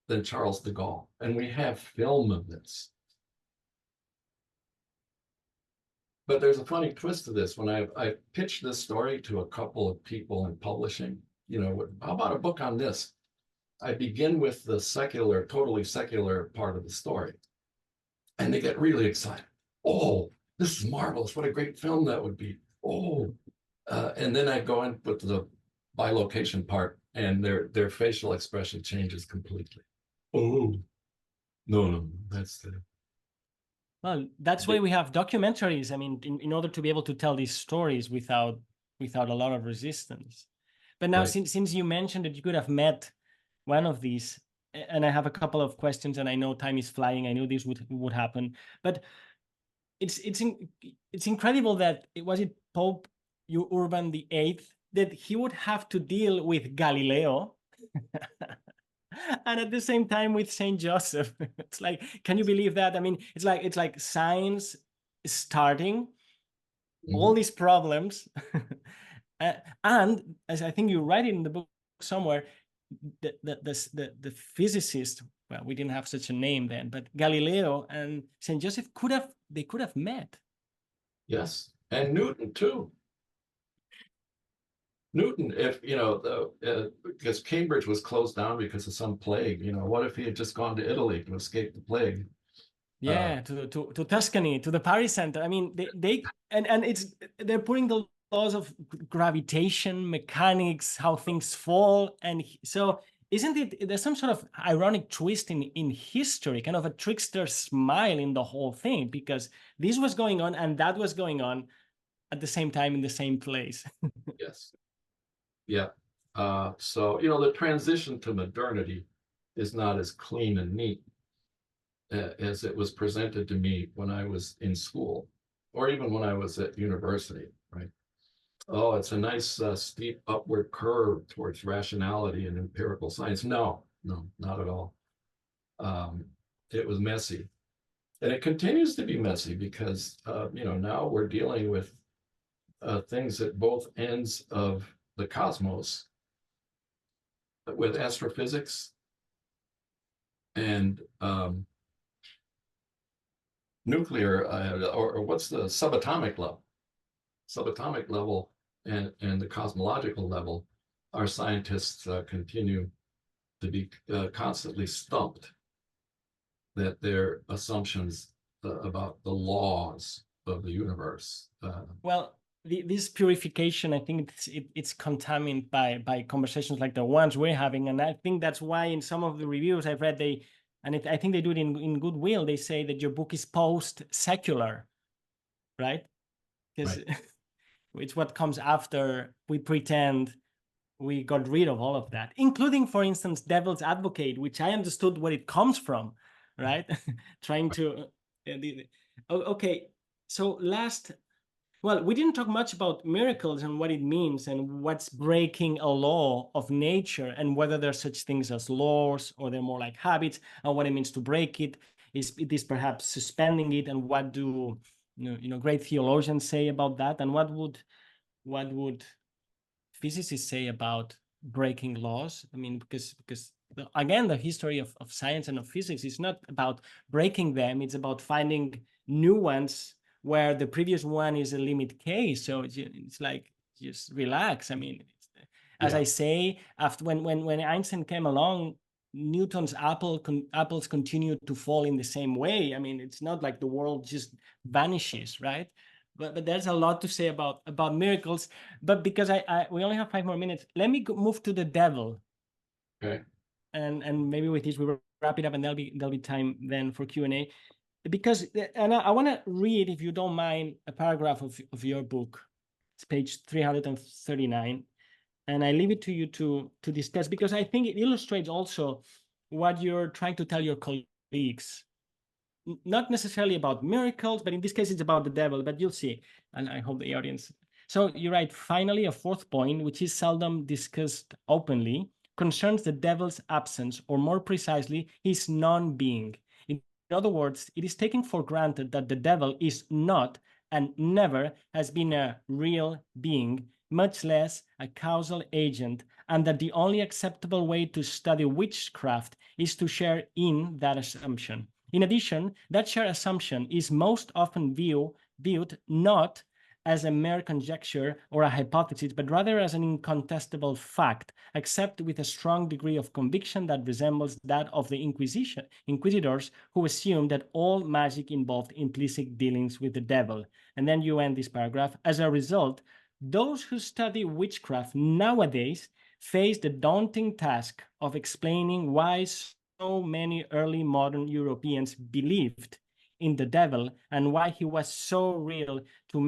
than Charles de Gaulle. And we have film of this. But there's a funny twist to this. When I pitched this story to a couple of people in publishing, how about a book on this? I begin with the secular, totally secular part of the story. And they get really excited. Oh, this is marvelous. What a great film that would be. Oh, and then I go in with the bilocation part, and their facial expression changes completely. Oh, no, that's the... Well, that's why we have documentaries. I mean, in order to be able to tell these stories without a lot of resistance. But now, Right. since you mentioned that you could have met one of these, and I have a couple of questions, and I know time is flying. I knew this would happen, but it's incredible that was it Pope Urban VIII that he would have to deal with Galileo And at the same time with Saint Joseph. It's like, can you believe that? I mean, it's like science starting all Mhm. these problems. And as I think you write it in the book somewhere, the physicist, well, we didn't have such a name then, but Galileo and Saint Joseph could have met. Yes, and Newton too. Newton, if you know, because Cambridge was closed down because of some plague, you know, what if he had just gone to Italy to escape the plague? Yeah, to Tuscany, to the Paris Center. I mean, and they're putting the laws of gravitation, mechanics, how things fall, and so isn't it? There's some sort of ironic twist in history, kind of a trickster smile in the whole thing, because this was going on and that was going on at the same time in the same place. Yes. Yeah. So, you know, the transition to modernity is not as clean and neat as it was presented to me when I was in school, or even when I was at university, right? Oh, it's a nice steep upward curve towards rationality and empirical science. No, no, not at all. It was messy. And it continues to be messy because, you know, now we're dealing with things at both ends of the cosmos with astrophysics and nuclear, or what's the subatomic level, and the cosmological level. Our scientists continue to be constantly stumped that their assumptions about the laws of the universe. Well, this purification, I think it's contaminated by conversations like the ones we're having, and I think that's why in some of the reviews I've read, I think they do it in goodwill. They say that your book is post-secular, right? Because Right. it's what comes after we pretend we got rid of all of that, including, for instance, Devil's Advocate, which I understood where it comes from, right? Trying to. Okay, so well, we didn't talk much about miracles and what it means and what's breaking a law of nature and whether there's such things as laws or they're more like habits, and what it means to break it. It is perhaps suspending it, and what do great theologians say about that, and what would physicists say about breaking laws? I mean, because again, the history of science and of physics is not about breaking them, it's about finding new ones where the previous one is a limit case. So it's like, just relax. I mean, as Yeah. I say, after when Einstein came along, Newton's apples continue to fall in the same way. I mean, it's not like the world just vanishes, right? But there's a lot to say about miracles. But because we only have 5 more minutes, let me move to the devil. Okay. And maybe with this we wrap it up, and there'll be time then for Q&A. Because I want to read, if you don't mind, a paragraph of your book. It's page 339, and I leave it to you to discuss, because I think it illustrates also what you're trying to tell your colleagues. Not necessarily about miracles, but in this case, it's about the devil, but you'll see. And I hope the audience. So you write, finally, a fourth point, which is seldom discussed openly, concerns the devil's absence, or more precisely, his non-being. In other words, it is taken for granted that the devil is not and never has been a real being, much less a causal agent, and that the only acceptable way to study witchcraft is to share in that assumption. In addition, that shared assumption is most often viewed not as a mere conjecture or a hypothesis, but rather as an incontestable fact, except with a strong degree of conviction that resembles that of the inquisitors, who assumed that all magic involved implicit dealings with the devil. And then you end this paragraph. As a result, those who study witchcraft nowadays face the daunting task of explaining why so many early modern Europeans believed in the devil and why he was so real to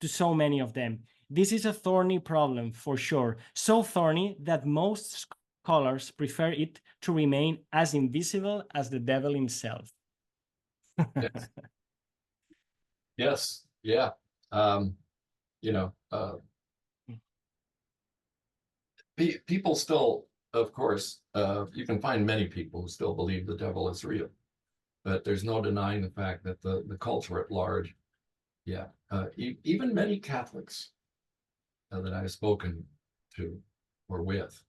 so many of them. This is a thorny problem, for sure, so thorny that most scholars prefer it to remain as invisible as the devil himself. Yes. Yes. Yeah. You know, people still of course, you can find many people who still believe the devil is real, but there's no denying the fact that the culture at large, yeah, even many Catholics that I've spoken to or with,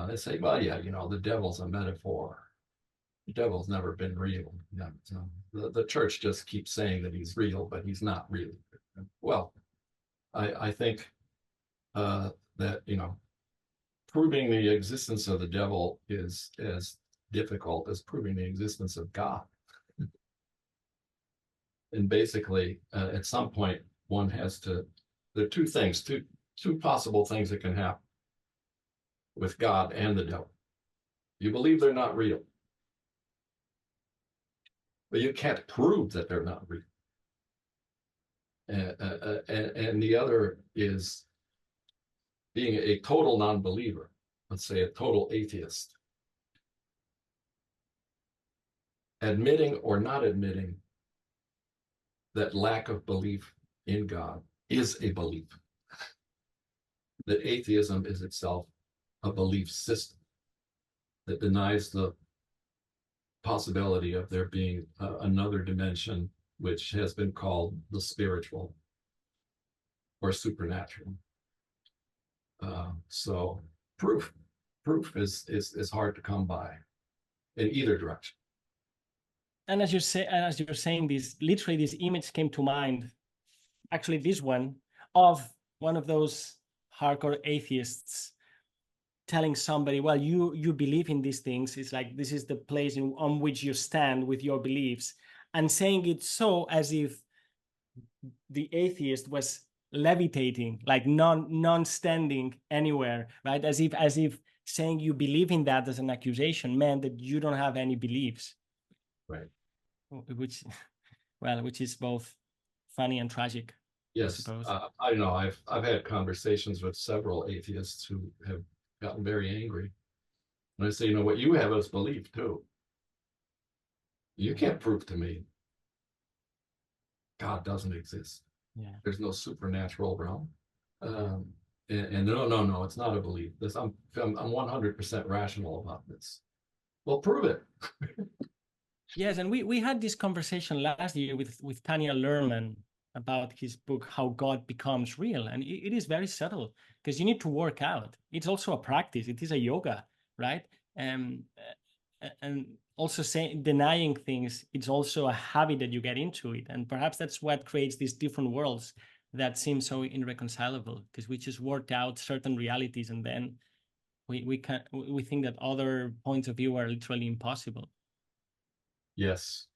they say, well, yeah, you know, the devil's a metaphor. The devil's never been real. Yeah, so the church just keeps saying that he's real, but he's not really. Well, I think that, you know, proving the existence of the devil is as difficult as proving the existence of God. And basically, at some point, one has to, there are two things, two possible things that can happen with God and the devil. You believe they're not real, but you can't prove that they're not real. And the other is being a total non-believer, let's say a total atheist, admitting or not admitting that lack of belief in God is a belief, that atheism is itself a belief system that denies the possibility of there being another dimension, which has been called the spiritual or supernatural. So proof is hard to come by in either direction. And as you're saying this, literally this image came to mind, actually this one, of one of those hardcore atheists telling somebody, well, you believe in these things. It's like, this is the place on which you stand with your beliefs, and saying it so as if the atheist was levitating, like non-standing anywhere, right? As if saying you believe in that as an accusation meant that you don't have any beliefs. Right. Which is both funny and tragic. Yes, I know. I've had conversations with several atheists who have gotten very angry. And I say, you know, what you have is belief too. You can't prove to me God doesn't exist. Yeah. There's no supernatural realm. And no, it's not a belief. I'm 100% rational about this. Well, prove it. Yes, and we had this conversation last year with Tanya Lerman about his book, How God Becomes Real. And it is very subtle because you need to work out. It's also a practice. It is a yoga, right? And also denying things, it's also a habit that you get into it. And perhaps that's what creates these different worlds that seem so irreconcilable, because we just worked out certain realities and then we think that other points of view are literally impossible. Yes.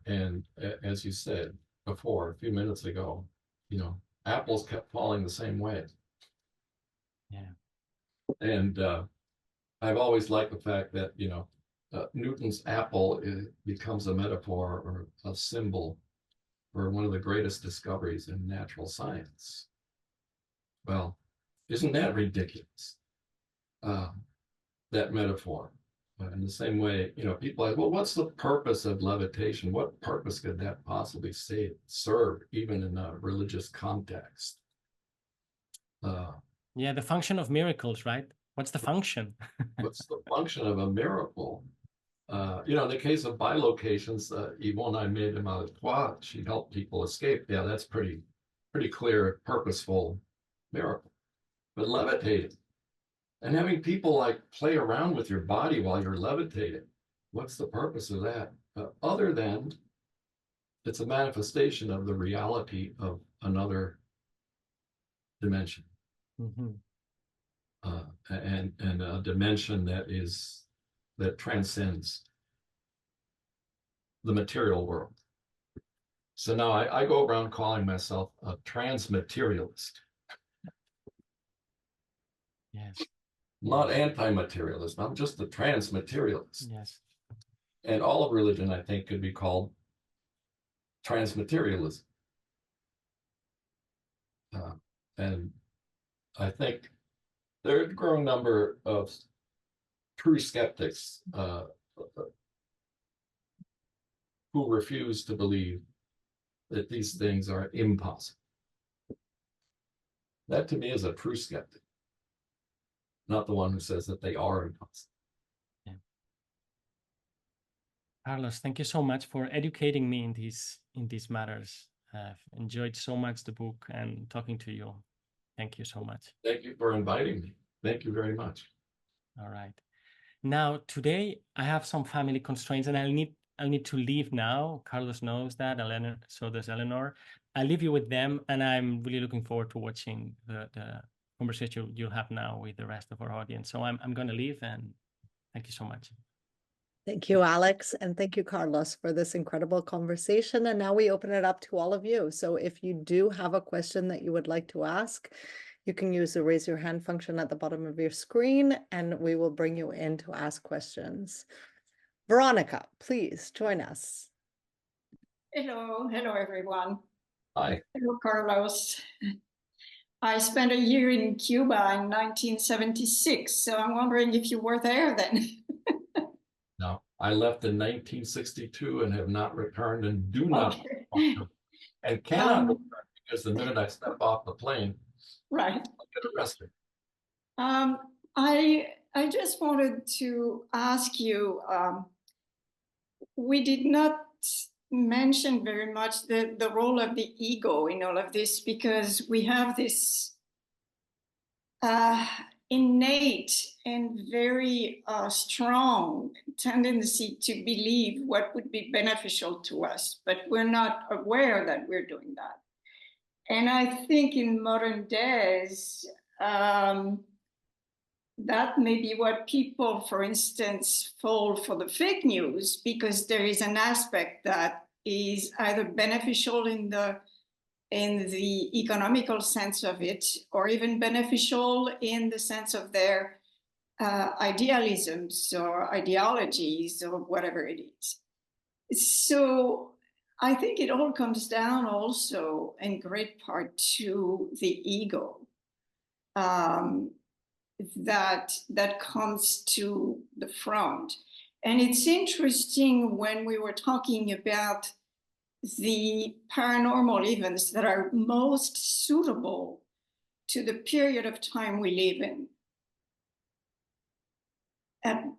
And as you said before, a few minutes ago, you know, apples kept falling the same way. Yeah. And I've always liked the fact that, you know, Newton's apple becomes a metaphor or a symbol for one of the greatest discoveries in natural science. Well, isn't that ridiculous? That metaphor. In the same way, you know, people are, well, what's the purpose of levitation? What purpose could that possibly serve, even in a religious context? Yeah, the function of miracles, right? What's the function? What's the function of a miracle? You know, in the case of bilocations, Yvonne I made them out of Trois, she helped people escape. Yeah, that's pretty clear, purposeful miracle. But levitating and having people like play around with your body while you're levitating, what's the purpose of that? Other than it's a manifestation of the reality of another dimension. Mm-hmm. And a dimension that transcends the material world. So now I go around calling myself a transmaterialist. Yes. Not anti-materialist. I'm just a transmaterialist. Yes. And all of religion, I think, could be called transmaterialism. And I think there are a growing number of true skeptics who refuse to believe that these things are impossible. That to me is a true skeptic. not the one who says that they are inconstant. Carlos, thank you so much for educating me in these matters. I've enjoyed so much the book and talking to you. Thank you so much. Thank you for inviting me. Thank you very much. All right. Now, today I have some family constraints and I'll need to leave now. Carlos knows that, Eleanor, so does Eleanor. I'll leave you with them, and I'm really looking forward to watching the conversation you'll have now with the rest of our audience. So I'm going to leave, and thank you so much. Thank you, Àlex, and thank you, Carlos, for this incredible conversation. And now we open it up to all of you. So if you do have a question that you would like to ask, you can use the raise your hand function at the bottom of your screen, and we will bring you in to ask questions. Veronica, please join us. Hello everyone. Hi. Hello, Carlos. I spent a year in Cuba in 1976, so I'm wondering if you were there then. No, I left in 1962 and have not returned and do not want to, and cannot return because the minute I step off the plane, Right. I'll get arrested. I just wanted to ask you, we did not mention very much the role of the ego in all of this, because we have this innate and very strong tendency to believe what would be beneficial to us, but we're not aware that we're doing that. And I think in modern days, that may be what people, for instance, fall for the fake news, because there is an aspect that is either beneficial in the economical sense of it, or even beneficial in the sense of their idealisms or ideologies or whatever it is. So I think it all comes down also in great part to the ego that comes to the front. And it's interesting when we were talking about the paranormal events that are most suitable to the period of time we live in.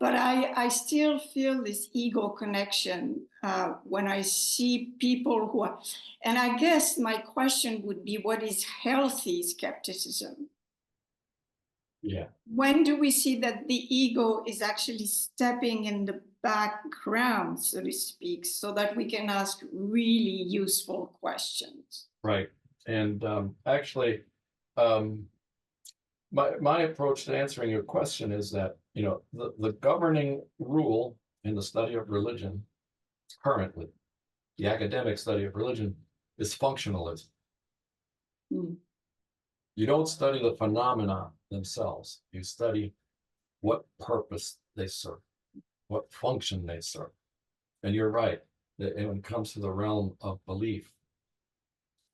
But I still feel this ego connection when I see people who are, and I guess my question would be, what is healthy skepticism? Yeah. When do we see that the ego is actually stepping in the background, so to speak, so that we can ask really useful questions? Right. And actually, my approach to answering your question is that, you know, the governing rule in the study of religion currently, the academic study of religion, is functionalism. You don't study the phenomena themselves. You study what purpose they serve, what function they serve. And you're right, that when it comes to the realm of belief,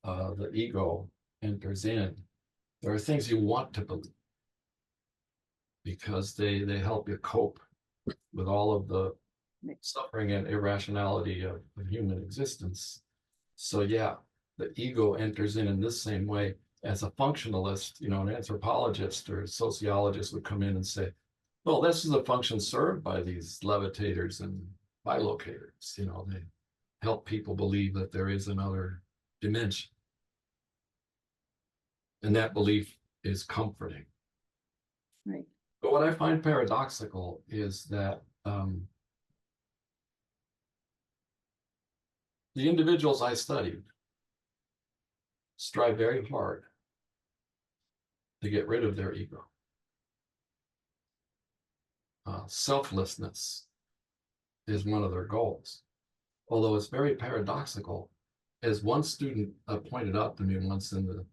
the ego enters in. There are things you want to believe because they help you cope with all of the suffering and irrationality of human existence. So yeah, the ego enters in this same way. As a functionalist, you know, an anthropologist or a sociologist would come in and say, well, this is a function served by these levitators and bilocators. You know, they help people believe that there is another dimension. And that belief is comforting. Right. But what I find paradoxical is that the individuals I studied strive very hard to get rid of their ego. Selflessness is one of their goals. Although it's very paradoxical, as one student pointed out to me once in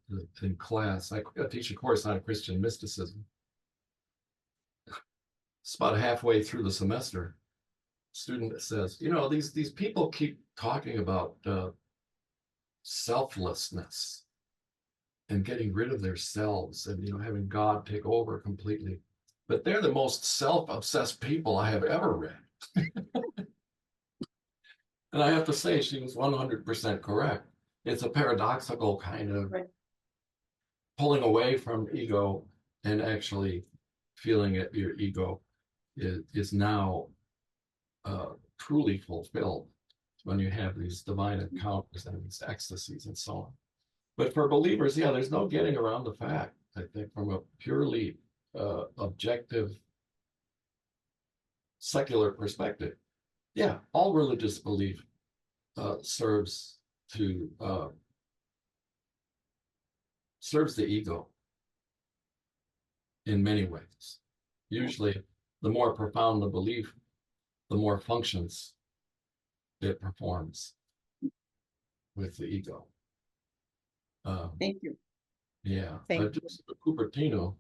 class, I teach a course on Christian mysticism. It's about halfway through the semester. Student says, you know, these people keep talking about selflessness and getting rid of their selves and, you know, having God take over completely. But they're the most self-obsessed people I have ever read. And I have to say, she was 100% correct. It's a paradoxical kind of pulling away from ego and actually feeling that your ego is now truly fulfilled when you have these divine encounters and these ecstasies and so on. But for believers, yeah, there's no getting around the fact, I think, from a purely objective secular perspective. Yeah, all religious belief serves the ego in many ways. Usually, the more profound the belief, the more functions it performs with the ego. Thank you. Yeah, Thank you. just Cupertino,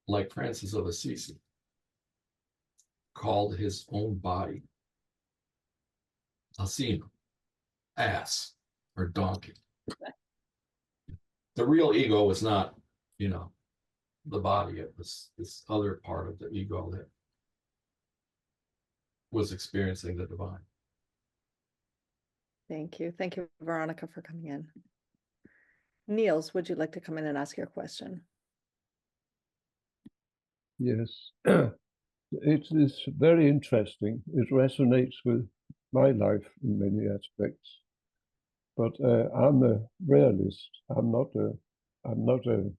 like Francis of Assisi, called his own body asino, ass, or donkey. The real ego was not, the body. It was this other part of the ego that was experiencing the divine. Thank you. Thank you, Veronica, for coming in. Niels, would you like to come in and ask your question? Yes, it is very interesting. It resonates with my life in many aspects. But I'm a realist. I'm not a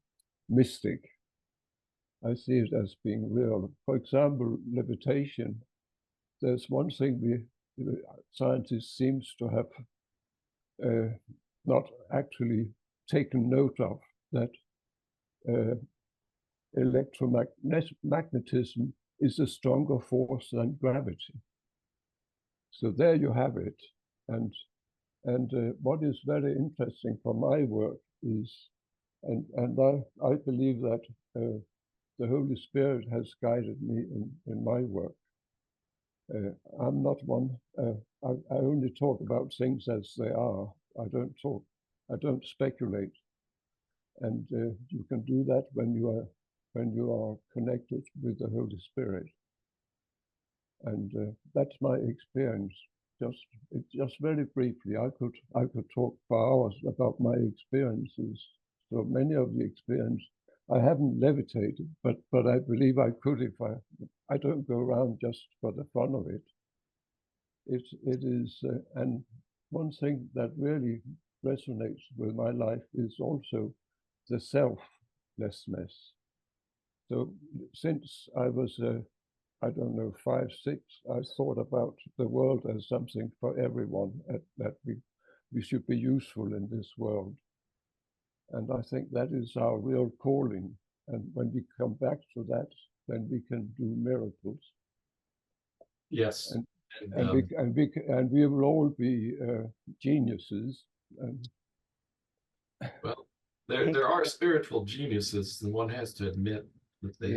mystic. I see it as being real. For example, levitation. There's one thing the scientists seems to have not actually taken note of, that electromagnetism is a stronger force than gravity. So there you have it. And what is very interesting for my work is, and I believe that the Holy Spirit has guided me in my work. I'm not one. I only talk about things as they are. I don't speculate. And you can do that when you are connected with the Holy Spirit. And that's my experience. Just very briefly, I could talk for hours about my experiences. So many of the experience, I haven't levitated, but I believe I could if I don't go around just for the fun of it. It is, and one thing that really resonates with my life is also the selflessness. So since I was, I don't know, 5, 6, I thought about the world as something for everyone, that we should be useful in this world. And I think that is our real calling. And when we come back to that, then we can do miracles. Yes. And we will all be geniuses. Well, there are spiritual geniuses, and one has to admit that they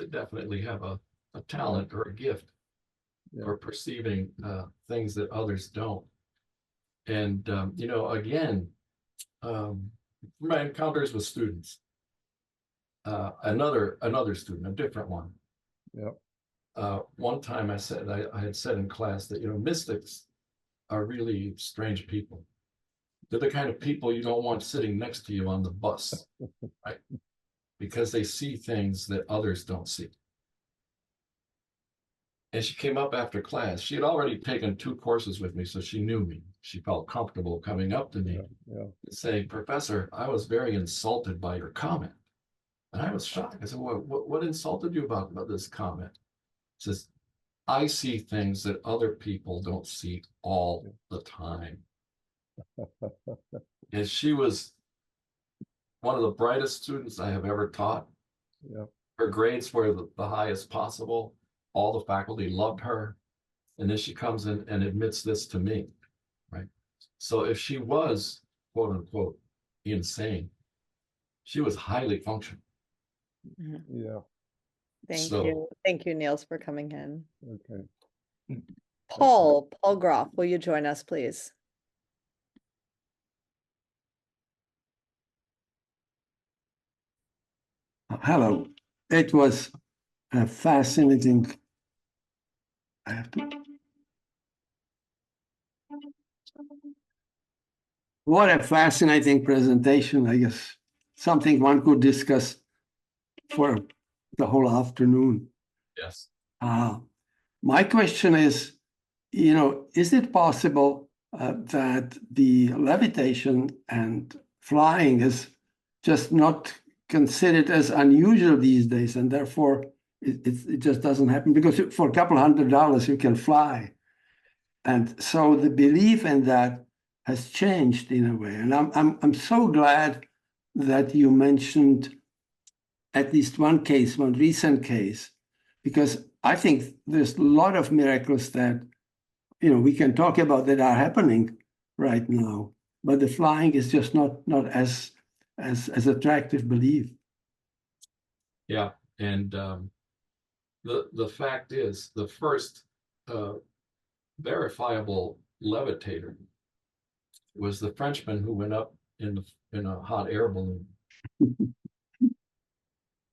definitely have a talent or a gift for perceiving things that others don't. And again, my encounters with students, another student, a different one. One time I had said in class that mystics are really strange people. They're the kind of people you don't want sitting next to you on the bus, right? Because they see things that others don't see. And she came up after class. She had already taken 2 courses with me, so she knew me. She felt comfortable coming up to me and saying, "Professor, I was very insulted by your comment." And I was shocked. I said, what insulted you about this comment? She says, "I see things that other people don't see all the time." And she was one of the brightest students I have ever taught. Her grades were the highest possible. All the faculty loved her. And then she comes in and admits this to me, right? So if she was, quote unquote, insane, she was highly functional. Thank you. Thank you, Niels, for coming in. Okay. Paul Groff, will you join us, please? Hello. It was a fascinating. What a fascinating presentation. I guess something one could discuss for the whole afternoon. Yes. My question is, is it possible that the levitation and flying is just not considered as unusual these days, and therefore it just doesn't happen? Because for a couple $100 you can fly, and so the belief in that has changed in a way. And I'm so glad that you mentioned at least one case, one recent case, because I think there's a lot of miracles that we can talk about that are happening right now, but the flying is just not as attractive belief. Yeah, and the fact is, the first verifiable levitator was the Frenchman who went up in a hot air balloon.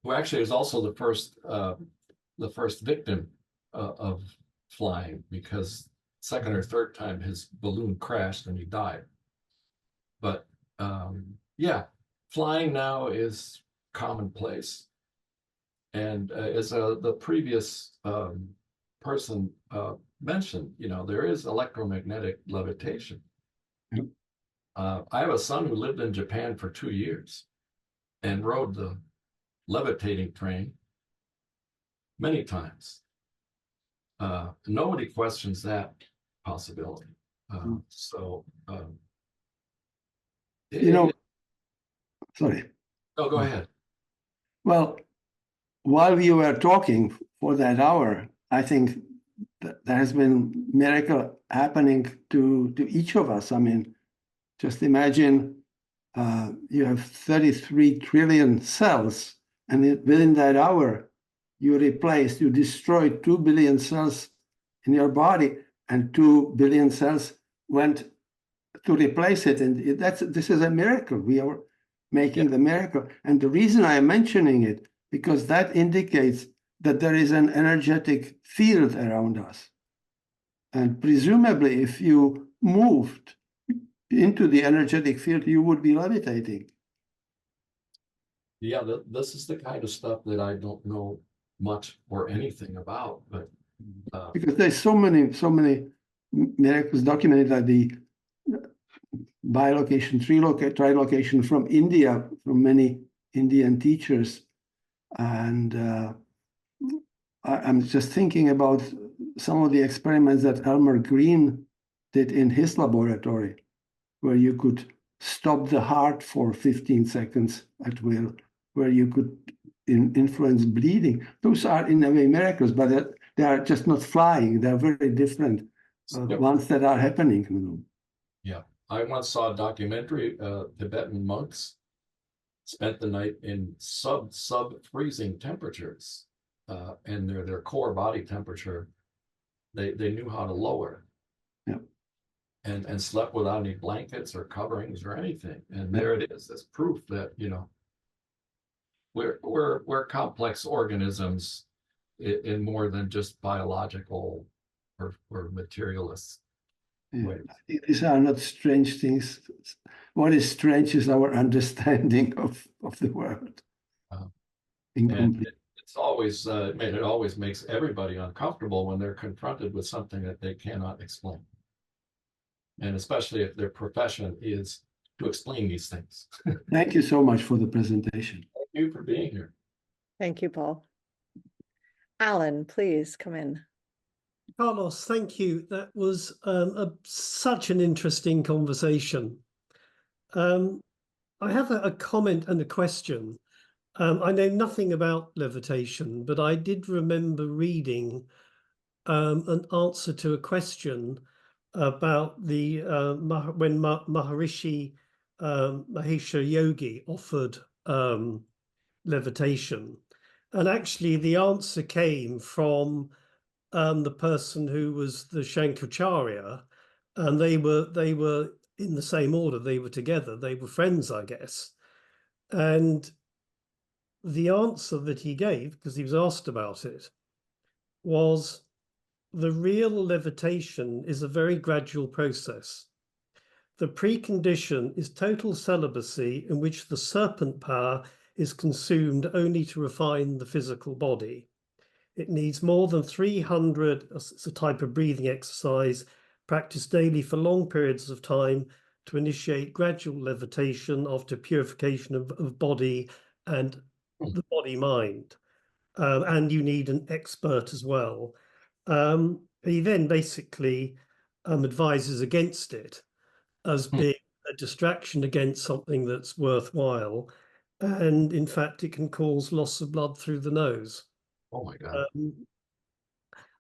Who actually is also the first victim of flying, because second or third time his balloon crashed and he died. But yeah, flying now is commonplace. And as the previous person mentioned, there is electromagnetic levitation. Yep. I have a son who lived in Japan for 2 years and rode the levitating train many times. Nobody questions that possibility. Sorry. Oh, go ahead. Well, while we were talking for that hour, I think that there has been miracle happening to each of us. I mean, just imagine you have 33 trillion cells, and within that hour, you destroyed 2 billion cells in your body, and 2 billion cells went to replace it. And this is a miracle. We are making the miracle. And the reason I am mentioning it, because that indicates that there is an energetic field around us. And presumably, if you moved into the energetic field, you would be levitating. Yeah, this is the kind of stuff that I don't know much or anything about, but because there's so many miracles documented, like the bilocation, trilocation from India, from many Indian teachers. And I'm just thinking about some of the experiments that Elmer Green did in his laboratory, where you could stop the heart for 15 seconds at will, where you could influence bleeding. Those are in a way miracles, but they are just not flying. They're very different ones that are happening. Yeah, I once saw a documentary. Tibetan monks spent the night in sub freezing temperatures, and their core body temperature they knew how to lower. Yeah. And slept without any blankets or coverings or anything. And there it is. That's proof that we're complex organisms in more than just biological or materialists. Yeah. These are not strange things. What is strange is our understanding of the world. And it's always it always makes everybody uncomfortable when they're confronted with something that they cannot explain. And especially if their profession is to explain these things. Thank you so much for the presentation. Thank you for being here. Thank you, Paul. Alan, please come in. Carlos, thank you. That was such an interesting conversation. I have a comment and a question. I know nothing about levitation, but I did remember reading an answer to a question about the when Maharishi Mahesha Yogi offered levitation, and actually the answer came from the person who was the Shankaracharya, and they were in the same order. They were together. They were friends, I guess. And the answer that he gave, because he was asked about it, was the real levitation is a very gradual process. The precondition is total celibacy, in which the serpent power is consumed only to refine the physical body. It needs more than 300, it's a type of breathing exercise, practiced daily for long periods of time to initiate gradual levitation after purification of body and the body-mind. And you need an expert as well. He then basically advises against it as being a distraction against something that's worthwhile. And in fact, it can cause loss of blood through the nose. Oh my God.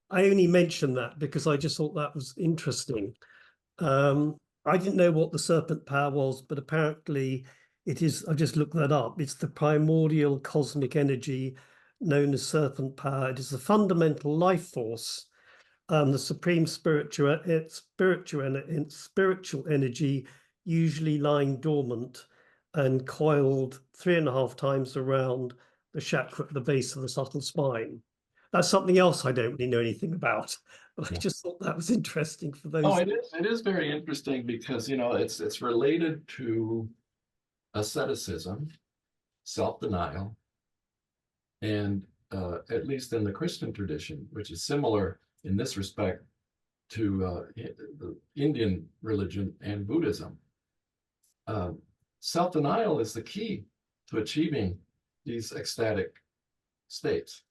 I only mentioned that because I just thought that was interesting. I didn't know what the serpent power was, but apparently it is, I just looked that up. It's the primordial cosmic energy known as serpent power. It is the fundamental life force, the supreme spiritual energy, usually lying dormant and coiled 3.5 times around the chakra at the base of the subtle spine. That's something else I don't really know anything about, but I just thought that was interesting for those. Oh, it is. It is very interesting because, you know, it's related to asceticism, self-denial, and at least in the Christian tradition, which is similar in this respect to the Indian religion and Buddhism. Self-denial is the key to achieving these ecstatic states.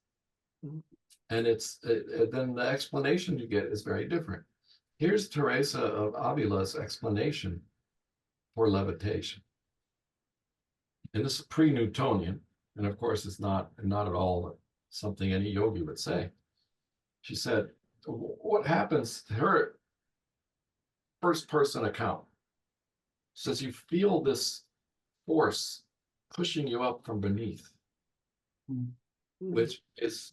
And then the explanation you get is very different. Here's Teresa of Avila's explanation for levitation. And this is pre-Newtonian, and of course it's not at all something any yogi would say. She said, what happens to her first person account says you feel this force pushing you up from beneath, which is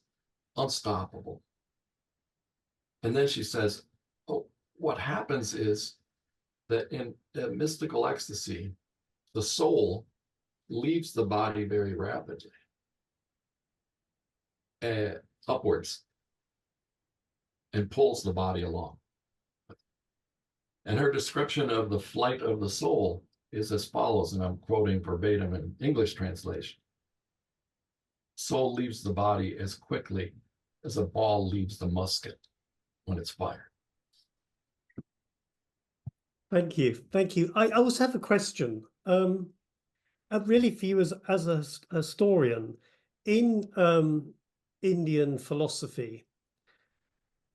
unstoppable. And then she says, oh, what happens is that in mystical ecstasy, the soul leaves the body very rapidly, upwards, and pulls the body along. And her description of the flight of the soul is as follows, and I'm quoting verbatim in English translation. Soul leaves the body as quickly as a ball leaves the musket when it's fired. Thank you. Thank you. I also have a question. Really for you as a historian, in Indian philosophy,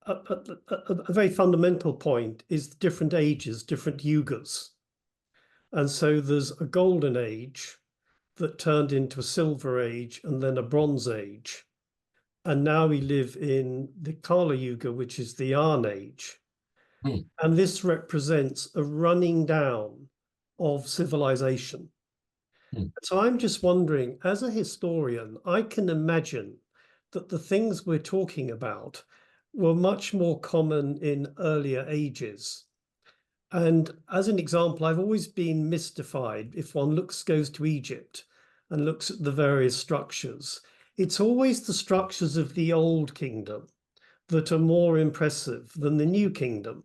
a very fundamental point is different ages, different yugas. And so there's a golden age that turned into a silver age and then a bronze age. And now we live in the Kala Yuga, which is the Iron Age. And this represents a running down of civilization. So I'm just wondering, as a historian, I can imagine that the things we're talking about were much more common in earlier ages. And as an example, I've always been mystified if one goes to Egypt and looks at the various structures. It's always the structures of the old kingdom that are more impressive than the new kingdom.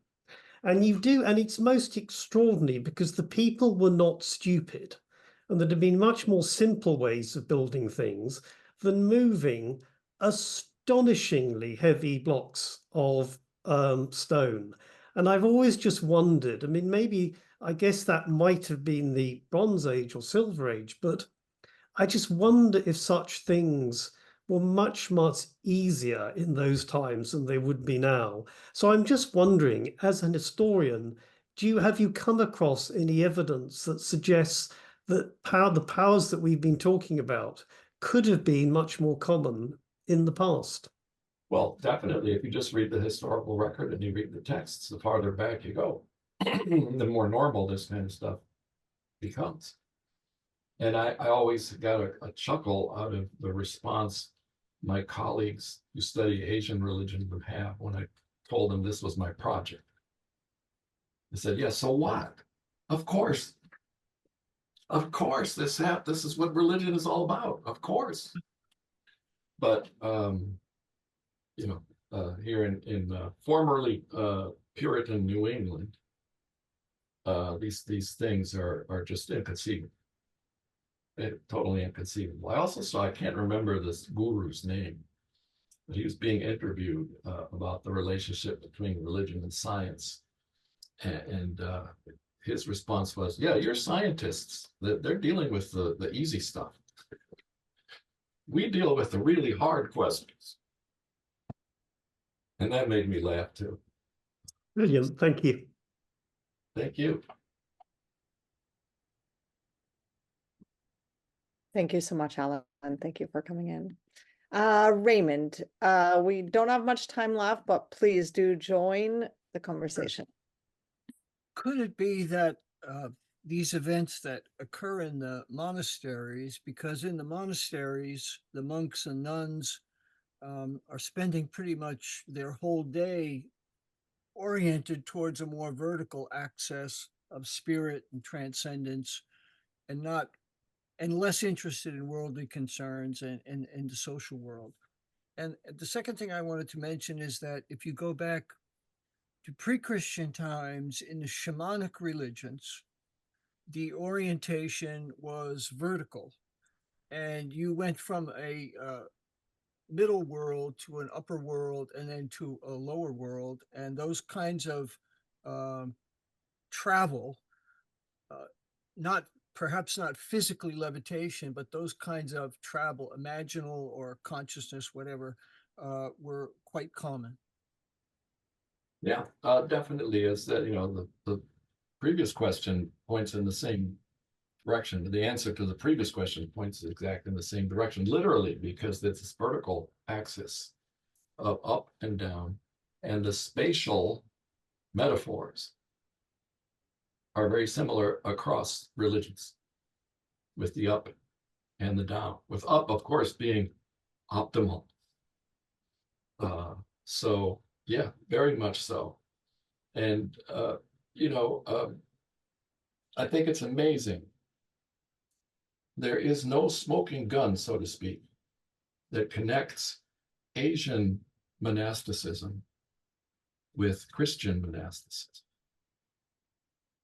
And it's most extraordinary because the people were not stupid, and there have been much more simple ways of building things than moving astonishingly heavy blocks of stone. And I've always just wondered, I mean, I guess that might have been the Bronze Age or Silver Age, but I just wonder if such things were much, much easier in those times than they would be now. So I'm just wondering, as an historian, have you come across any evidence that suggests that the powers that we've been talking about could have been much more common in the past? Well, definitely, if you just read the historical record and you read the texts, the farther back you go, the more normal this kind of stuff becomes. And I always got a chuckle out of the response my colleagues who study Asian religion would have when I told them this was my project. They said, yeah, so what? Of course, this is what religion is all about, of course. But, here in formerly Puritan New England, these things are just inconceivable. totally inconceivable. I also saw, I can't remember this guru's name, but he was being interviewed about the relationship between religion and science. And his response was, yeah, you're scientists. They're dealing with the easy stuff. We deal with the really hard questions. And that made me laugh too. Brilliant. Thank you. Thank you. Thank you so much, Alan. Thank you for coming in. Raymond, we don't have much time left, but please do join the conversation. Could it be that these events that occur in the monasteries, because in the monasteries, the monks and nuns are spending pretty much their whole day oriented towards a more vertical access of spirit and transcendence, and less interested in worldly concerns and the social world. And the second thing I wanted to mention is that if you go back to pre-Christian times in the shamanic religions, the orientation was vertical, and you went from a middle world to an upper world and then to a lower world, and those kinds of travel, perhaps not physically levitation, but those kinds of travel, imaginal or consciousness, whatever, were quite common. Yeah, definitely is that, the previous question points in the same direction. The answer to the previous question points exactly in the same direction, literally, because it's this vertical axis of up and down, and the spatial metaphors are very similar across religions, with the up and the down, with up, of course, being optimal. So yeah, very much so. And I think it's amazing. There is no smoking gun, so to speak, that connects Asian monasticism with Christian monasticism.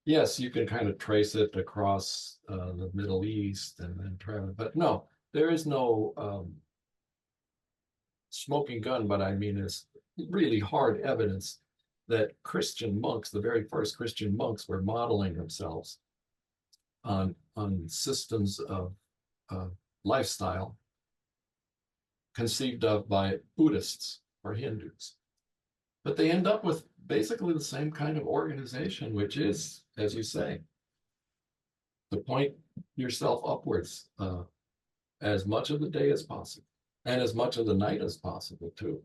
Yes, you can kind of trace it across the Middle East and then travel, but no, there is no smoking gun, but I mean, it's really hard evidence that Christian monks, the very first Christian monks, were modeling themselves on systems of lifestyle conceived of by Buddhists or Hindus. But they end up with basically the same kind of organization, which is, as you say, to point yourself upwards as much of the day as possible, and as much of the night as possible too.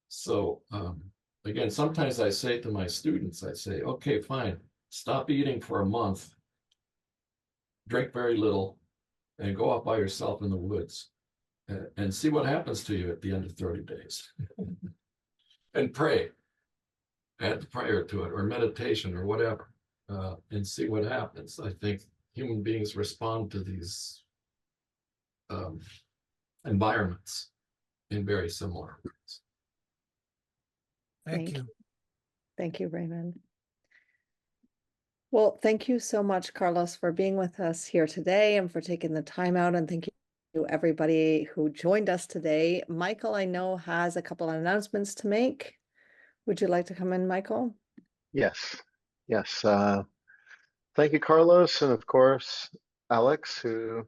So again, sometimes I say to my students, I say, okay, fine, stop eating for a month, drink very little, and go off by yourself in the woods and see what happens to you at the end of 30 days. And pray, add the prayer to it, or meditation, or whatever, and see what happens. I think human beings respond to these environments in very similar ways. Thank you. Thank you, Raymond. Well, thank you so much, Carlos, for being with us here today and for taking the time out. And thank you to everybody who joined us today. Michael, I know, has a couple of announcements to make. Would you like to come in, Michael? Yes. Thank you, Carlos. And of course, Àlex, who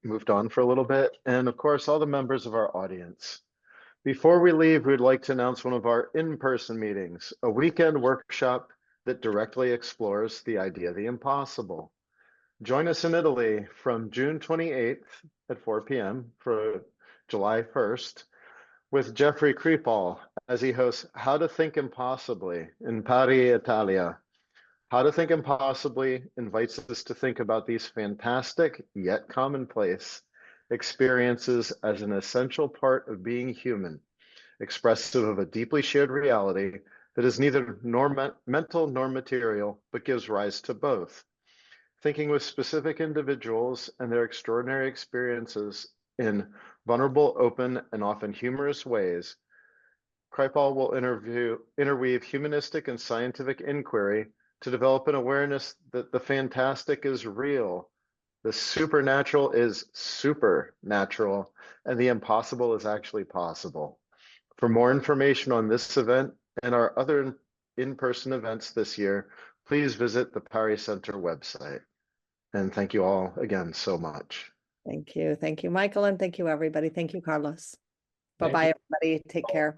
moved on for a little bit. And of course, all the members of our audience. Before we leave, we'd like to announce one of our in-person meetings, a weekend workshop that directly explores the idea of the impossible. Join us in Italy from June 28th at 4 p.m. for July 1st with Jeffrey Kripal as he hosts How to Think Impossibly in Pari, Italia. How to Think Impossibly invites us to think about these fantastic yet commonplace experiences as an essential part of being human, expressive of a deeply shared reality that is neither mental nor material, but gives rise to both. Thinking with specific individuals and their extraordinary experiences in vulnerable, open, and often humorous ways, Kripal will interweave humanistic and scientific inquiry to develop an awareness that the fantastic is real The supernatural is supernatural, and the impossible is actually possible. For more information on this event and our other in-person events this year, please visit the Parry Center website. And thank you all again so much. Thank you. Thank you, Michael. And thank you, everybody. Thank you, Carlos. Thank Bye-bye, you. everybody. Take care.